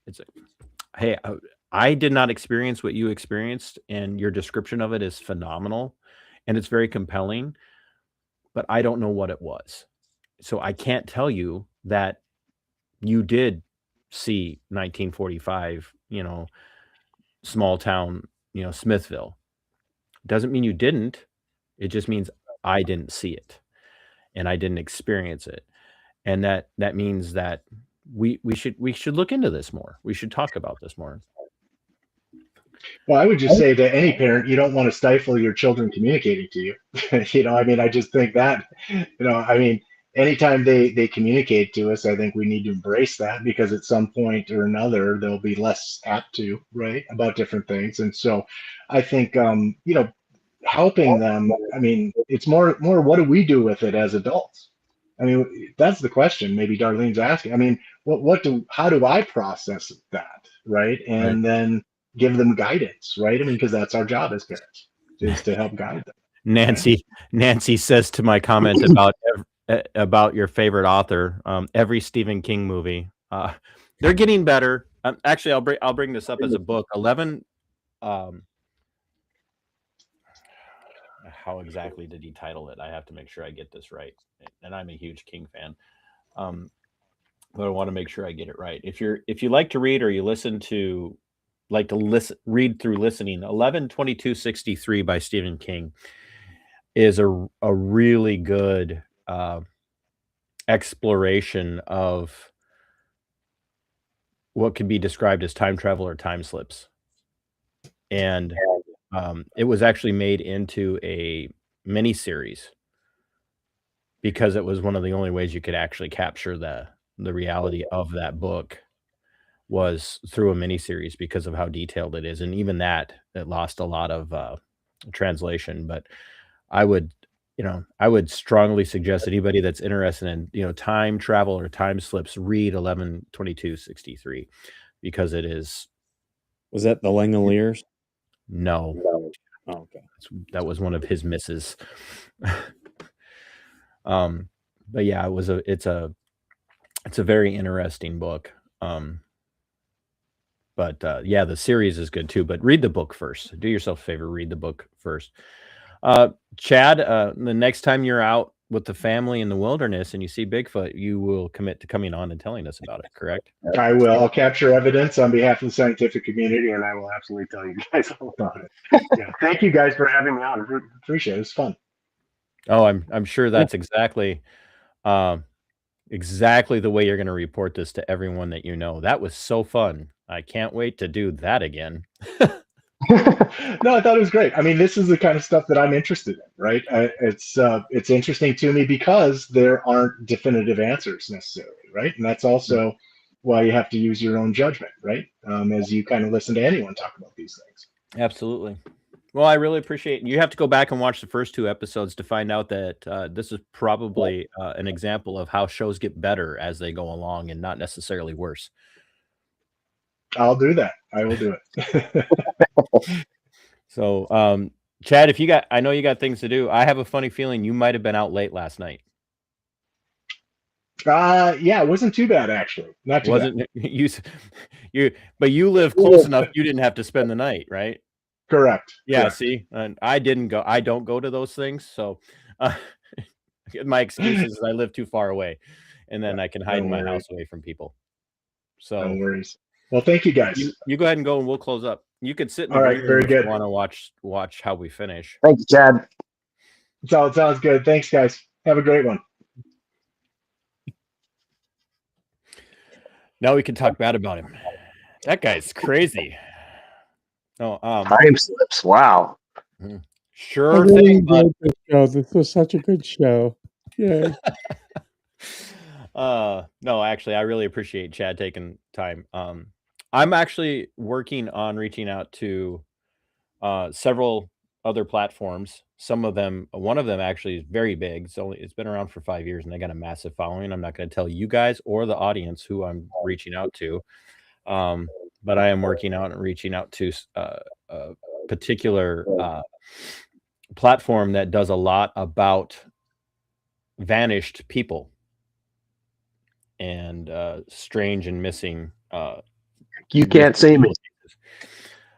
It's hey, I did not experience what you experienced, and your description of it is phenomenal, and it's very compelling, but I don't know what it was. So I can't tell you that you did see 1945, small town, Smithville. Doesn't mean you didn't. It just means I didn't see it and I didn't experience it. And that means that we should look into this more. We should talk about this more. Well, I would just say to any parent, you don't want to stifle your children communicating to you. I mean, I just think that, I mean, anytime they communicate to us, I think we need to embrace that, because at some point or another, they'll be less apt to, right, about different things. And so I think, helping them, I mean, it's more, what do we do with it as adults? I mean, that's the question maybe Darlene's asking. I mean, how do I process that, right? Right. And then give them guidance, right? I mean, because that's our job as parents, is to help guide them. Nancy says to my comment about your favorite author, every Stephen King movie. They're getting better. Actually, I'll bring this up as a book. 11. How exactly did he title it? I have to make sure I get this right, and I'm a huge King fan. But I want to make sure I get it right. If you like to read, or you read through listening, 11/22/63 by Stephen King is a really good exploration of what can be described as time travel or time slips. And it was actually made into a mini series because it was one of the only ways you could actually capture the reality of that book was through a mini series because of how detailed it is. And even that, it lost a lot of translation. But I would strongly suggest anybody that's interested in, time travel or time slips, read 11/22/63 because it is. Was that the Langoliers? No. Oh, okay. That was one of his misses. But yeah, it's a very interesting book. But yeah, the series is good too, but read the book first. Do yourself a favor, read the book first. Chad, the next time you're out with the family in the wilderness and you see Bigfoot, you will commit to coming on and telling us about it, correct? I will. I'll capture evidence on behalf of the scientific community, and I will absolutely tell you guys all about it. Yeah. Thank you guys for having me on. I appreciate it. It's fun. Oh, I'm sure that's exactly the way you're going to report this to everyone that you know. That was so fun. I can't wait to do that again. No, I thought it was great. I mean, this is the kind of stuff that I'm interested in, right? It's interesting to me because there aren't definitive answers necessarily, right? And that's also why you have to use your own judgment, right? As you kind of listen to anyone talk about these things. Absolutely. Well, I really appreciate it. You have to go back and watch the first 2 episodes to find out that this is probably an example of how shows get better as they go along and not necessarily worse. I'll do that. I will do it. So, Chad, I know you got things to do. I have a funny feeling you might have been out late last night. Yeah, it wasn't too bad actually. Not too bad. But you live close enough. You didn't have to spend the night, right? Correct. Yeah. Correct. See, and I don't go to those things. So, my excuse is I live too far away, and then I can hide in my house away from people. So no worries. Well, thank you guys. You go ahead and go, and we'll close up. You could sit in the All right, green very room good. if you want to watch how we finish. Thank you, Chad. Sounds good. Thanks, guys. Have a great one. Now we can talk bad about him. That guy's crazy. No, Time slips. Wow. I sure really thing, bud. enjoyed this show. This was such a good show. Yeah. No, actually, I really appreciate Chad taking time. I'm actually working on reaching out to several other platforms. Some of them, one of them actually is very big. It's been around for 5 years and they got a massive following. I'm not going to tell you guys or the audience who I'm reaching out to. But I am working out and reaching out to a particular platform that does a lot about vanished people and strange and missing. You can't say me.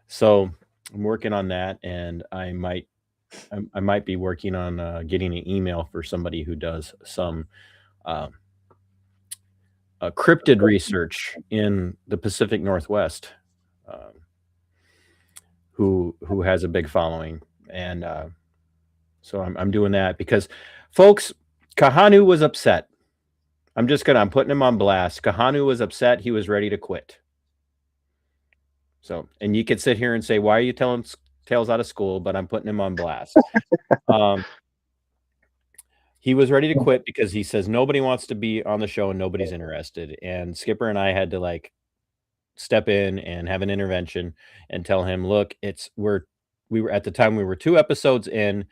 So I'm working on that, and I might be working on getting an email for somebody who does some cryptid research in the Pacific Northwest, who has a big following, and so I'm doing that because, folks, Kahanu was upset. I'm putting him on blast. Kahanu was upset. He was ready to quit. So, and you could sit here and say, why are you telling tales out of school? But I'm putting him on blast. He was ready to quit because he says nobody wants to be on the show and nobody's interested. And Skipper and I had to step in and have an intervention and tell him, look, we were at the time, we were 2 episodes in.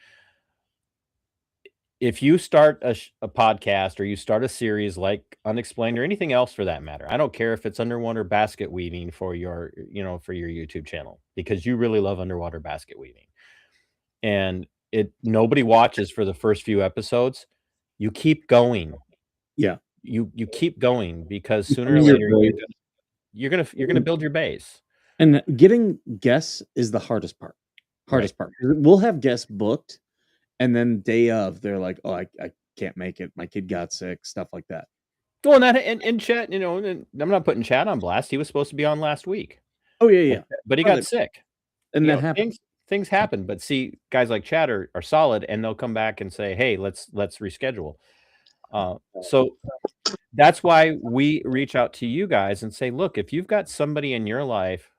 If you start a podcast or you start a series like Unexplained or anything else for that matter, I don't care if it's underwater basket weaving for your YouTube channel, because you really love underwater basket weaving, and nobody watches for the first few episodes, you keep going. Yeah. You keep going, because sooner or Build your later base. you're gonna build your base. And getting guests is the hardest part. Part. We'll have guests booked, and then day of, they're like, "Oh, I can't make it. My kid got sick," stuff like that. Well, and in chat, and I'm not putting Chad on blast. He was supposed to be on last week. Oh yeah. But he got sick. And that happens. Things happen, but see, guys like Chad are solid, and they'll come back and say, "Hey, let's reschedule." So that's why we reach out to you guys and say, "Look, if you've got somebody in your life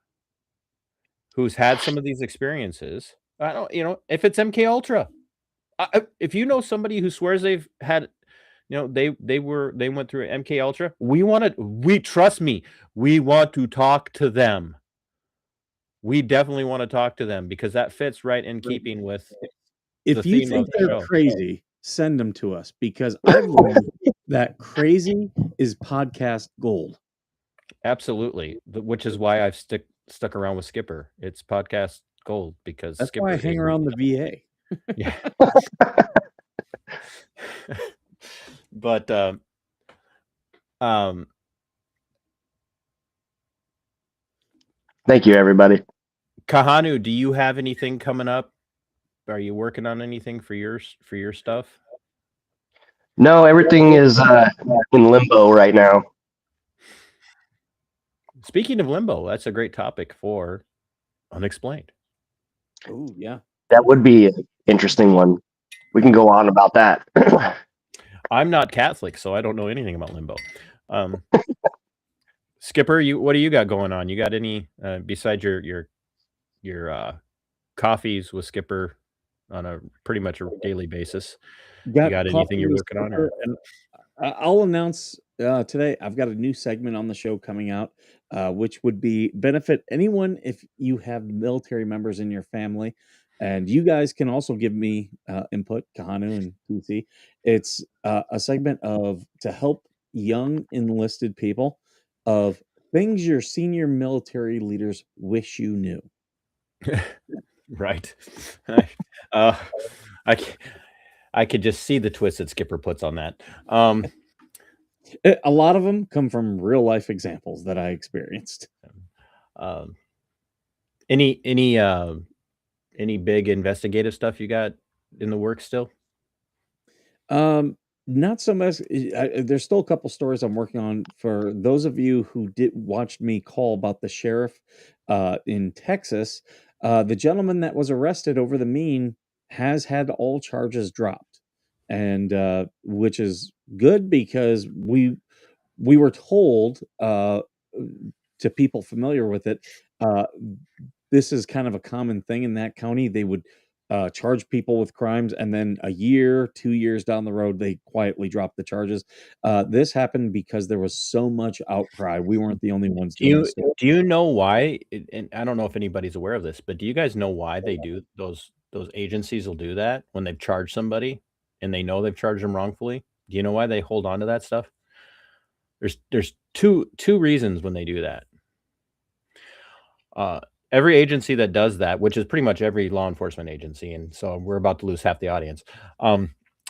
who's had some of these experiences, I don't, if it's MK Ultra, if you know somebody who swears they've had, they went through MK Ultra, trust me, we want to talk to them. We definitely want to talk to them, because that fits right in keeping with if the you theme think of the they're show. crazy, send them to us, because I've learned that crazy is podcast gold. Absolutely, which is why I've stuck around with Skipper. It's podcast gold, because that's Skipper why I hang around the VA. Yeah. But thank you, everybody. Kahanu, do you have anything coming up? Are you working on anything for your stuff? No, everything is in limbo right now. Speaking of limbo, that's a great topic for Unexplained. Oh yeah, that would be an interesting one. We can go on about that. I'm not Catholic, so I don't know anything about limbo. Skipper, what do you got going on? You got any besides your coffees with Skipper on a pretty much a daily basis? You got anything you're working on? And I'll announce today, I've got a new segment on the show coming out, which would be benefit anyone if you have military members in your family. And you guys can also give me input, Kahanu and PC. It's a segment to help young enlisted people of things your senior military leaders wish you knew. Right. I could just see the twist that Skipper puts on that. A lot of them come from real life examples that I experienced. Any big investigative stuff you got in the works still? Not so much. There's still a couple stories I'm working on. For those of you who watched me call about the sheriff in Texas, the gentleman that was arrested over the mine has had all charges dropped, and which is good, because we were told to people familiar with it, this is kind of a common thing in that county. They would charge people with crimes, and then a year, 2 years down the road, they quietly drop the charges. This happened because there was so much outcry. We weren't the only ones doing this. Do you know why? And I don't know if anybody's aware of this, but do you guys know why they do those agencies will do that when they've charged somebody and they know they've charged them wrongfully? Do you know why they hold on to that stuff? There's two reasons when they do that. Every agency that does that, which is pretty much every law enforcement agency, and so we're about to lose half the audience.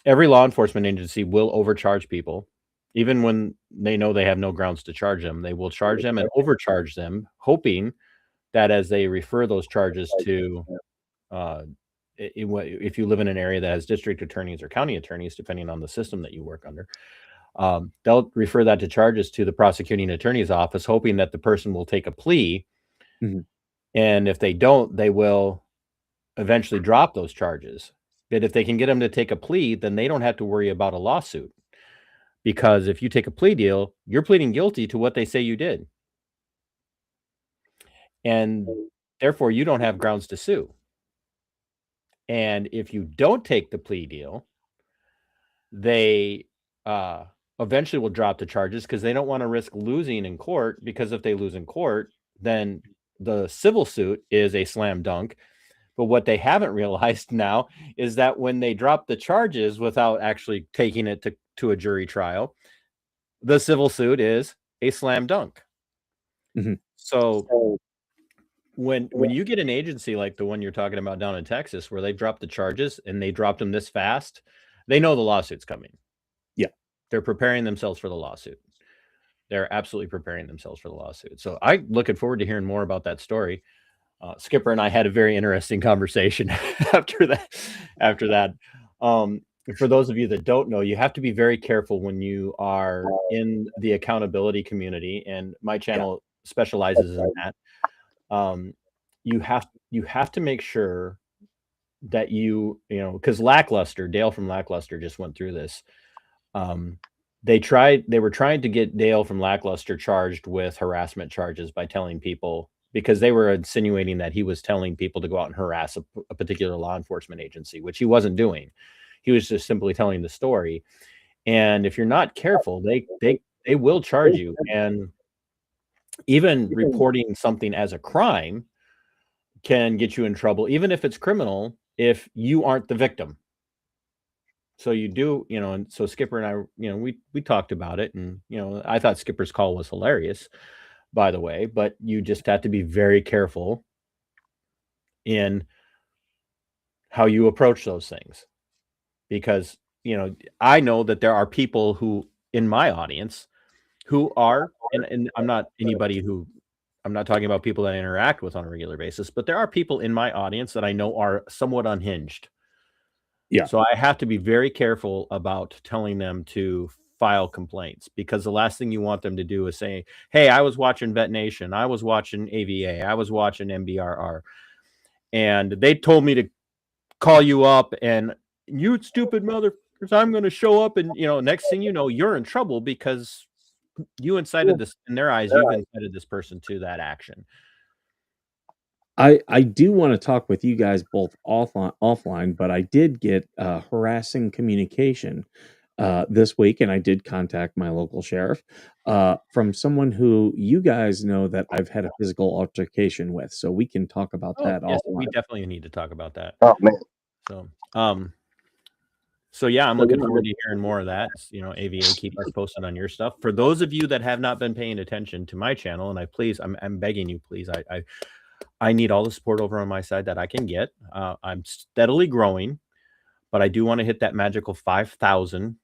Every law enforcement agency will overcharge people, even when they know they have no grounds to charge them. They will charge them and overcharge them, hoping that as they refer those charges to, if you live in an area that has district attorneys or county attorneys, depending on the system that you work under, they'll refer that to charges to the prosecuting attorney's office, hoping that the person will take a plea. Mhm. And if they don't, they will eventually drop those charges. But if they can get them to take a plea, then they don't have to worry about a lawsuit. Because if you take a plea deal, you're pleading guilty to what they say you did. And therefore, you don't have grounds to sue. And if you don't take the plea deal, they eventually will drop the charges because they don't want to risk losing in court, because if they lose in court, then the civil suit is a slam dunk. But what they haven't realized now is that when they drop the charges without actually taking it to a jury trial, the civil suit is a slam dunk. Mhm. So when you get an agency like the one you're talking about down in Texas, where they dropped the charges and they dropped them this fast, they know the lawsuit's coming. Yeah. They're preparing themselves for the lawsuit. They're absolutely preparing themselves for the lawsuit. So I'm looking forward to hearing more about that story. Skipper and I had a very interesting conversation after that. For those of you that don't know, you have to be very careful when you are in the accountability community, and my channel specializes in that. You have to make sure that you know, because Dale from Lackluster just went through this. They were trying to get Dale from Lackluster charged with harassment charges by telling people, because they were insinuating that he was telling people to go out and harass a particular law enforcement agency, which he wasn't doing. He was just simply telling the story. And if you're not careful, they will charge you. And even reporting something as a crime can get you in trouble, even if it's criminal, if you aren't the victim. So you do, you know, and so Skipper and I, you know, we talked about it, and, you know, I thought Skipper's call was hilarious, by the way, but you just have to be very careful in how you approach those things, because, you know, I know that there are people who in my audience who are, and I'm not talking about people that I interact with on a regular basis, but there are people in my audience that I know are somewhat unhinged. Yeah. So I have to be very careful about telling them to file complaints, because the last thing you want them to do is say, hey, I was watching Vet Nation, I was watching AVA, I was watching MBRR, and they told me to call you up, and you stupid motherfuckers, I'm going to show up, and, you know, next thing you know, you're in trouble because you incited this, in their eyes, you've incited this person to that action. I do want to talk with you guys both offline, but I did get harassing communication this week, and I did contact my local sheriff from someone who you guys know that I've had a physical altercation with, so we can talk about that Yes, offline. we definitely need to talk about that. Oh man. So yeah, I'm looking forward to hearing more of that. You know, AVA, keep us posted on your stuff. For those of you that have not been paying attention to my channel, and I'm begging you, please, I need all the support over on my side that I can get. I'm steadily growing, but I do want to hit that magical 5,000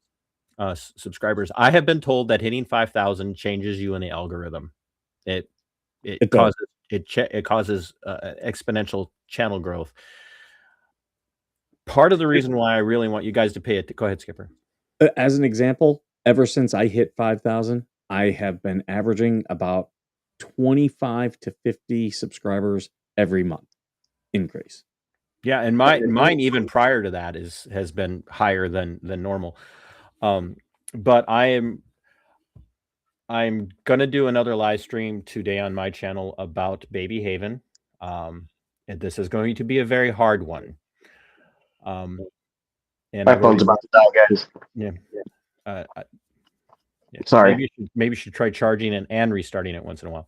subscribers. I have been told that hitting 5,000 changes you in the algorithm. It causes exponential channel growth. Part of the reason why I really want you guys to pay it. Go ahead, Skipper. As an example, ever since I hit 5,000, I have been averaging about 25 to 50 subscribers every month increase. Yeah, and mine even prior to that has been higher than normal. But I'm gonna do another live stream today on my channel about Baby Haven. And this is going to be a very hard one. And My I've already phone's about to die, guys. yeah. Yeah. Sorry. Maybe you should try charging it and restarting it once in a while.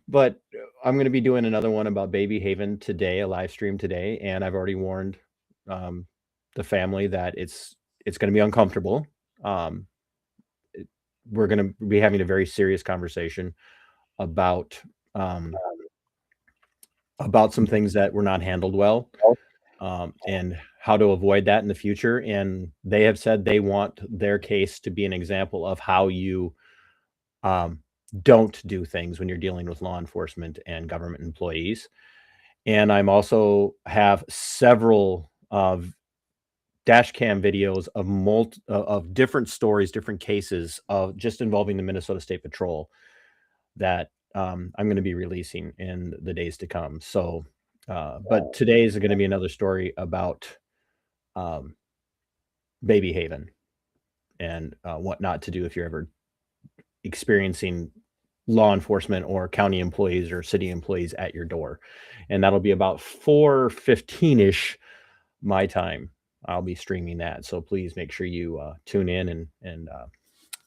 But I'm going to be doing another one about Baby Haven today, a live stream today, and I've already warned the family that it's going to be uncomfortable. We're going to be having a very serious conversation about some things that were not handled well, and how to avoid that in the future. And they have said they want their case to be an example of how you don't do things when you're dealing with law enforcement and government employees. And I'm also have several dash cam videos of different stories, different cases of just involving the Minnesota State Patrol that I'm going to be releasing in the days to come. So, but today is going to be another story about Baby Haven and what not to do if you're ever experiencing law enforcement or county employees or city employees at your door. And that'll be about 4:15ish my time. I'll be streaming that. So please make sure you tune in and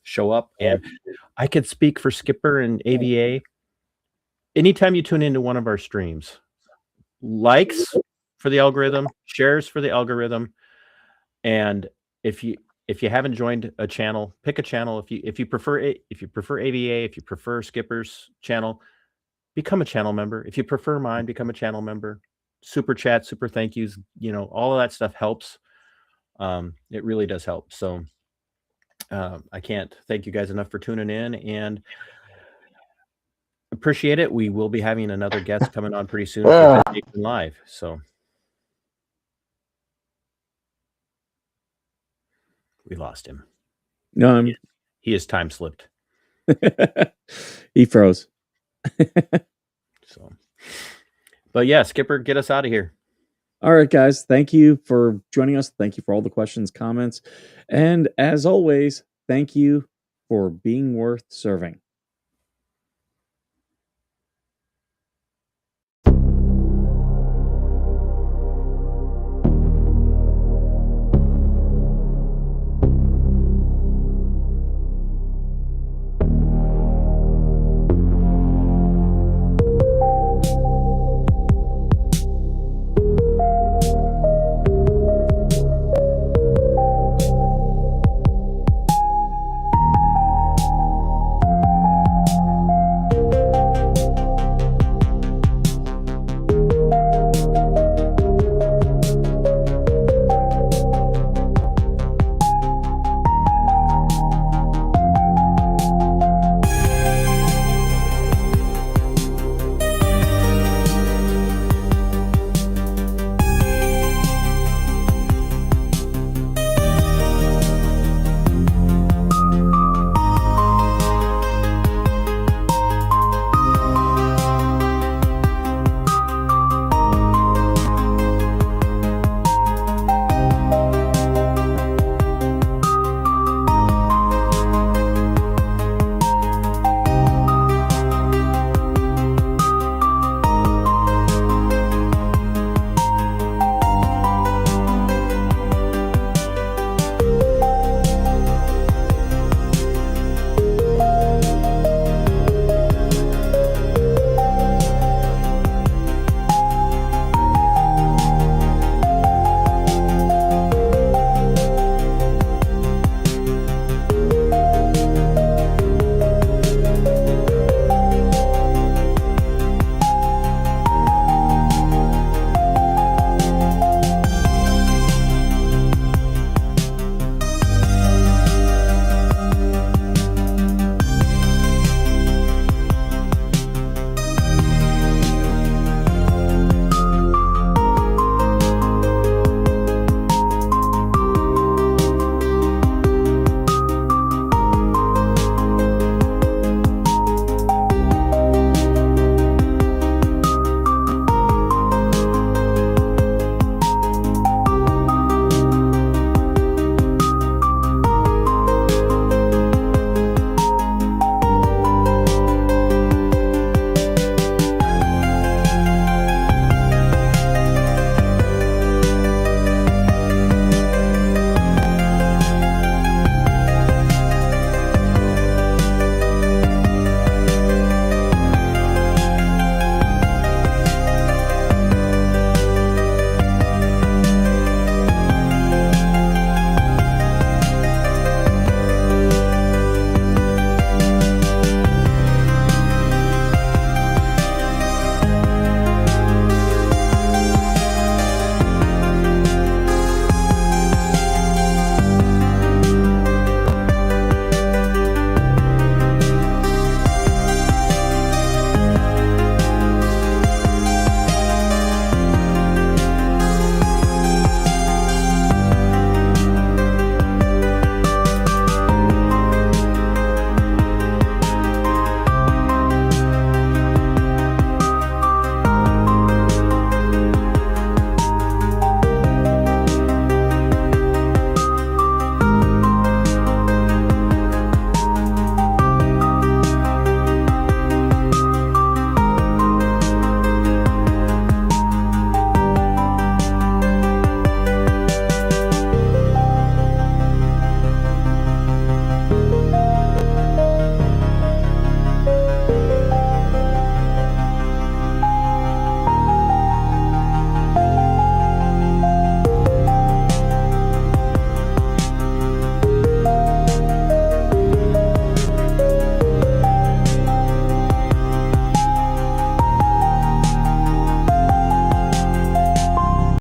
show up. And I could speak for Skipper and AVA. Anytime you tune into one of our streams, likes for the algorithm, shares for the algorithm. And if you haven't joined a channel, pick a channel. If you prefer AVA, if you prefer Skipper's channel, become a channel member. If you prefer mine, become a channel member. Super chat, super thank yous, all of that stuff helps. It really does help. So I can't thank you guys enough for tuning in and appreciate it. We will be having another guest coming on pretty soon for Fish Nation Live. So we lost him. No, he is time slipped. He froze. So, but yeah, Skipper, get us out of here. All right, guys. Thank you for joining us. Thank you for all the questions, comments. And as always, thank you for being worth serving.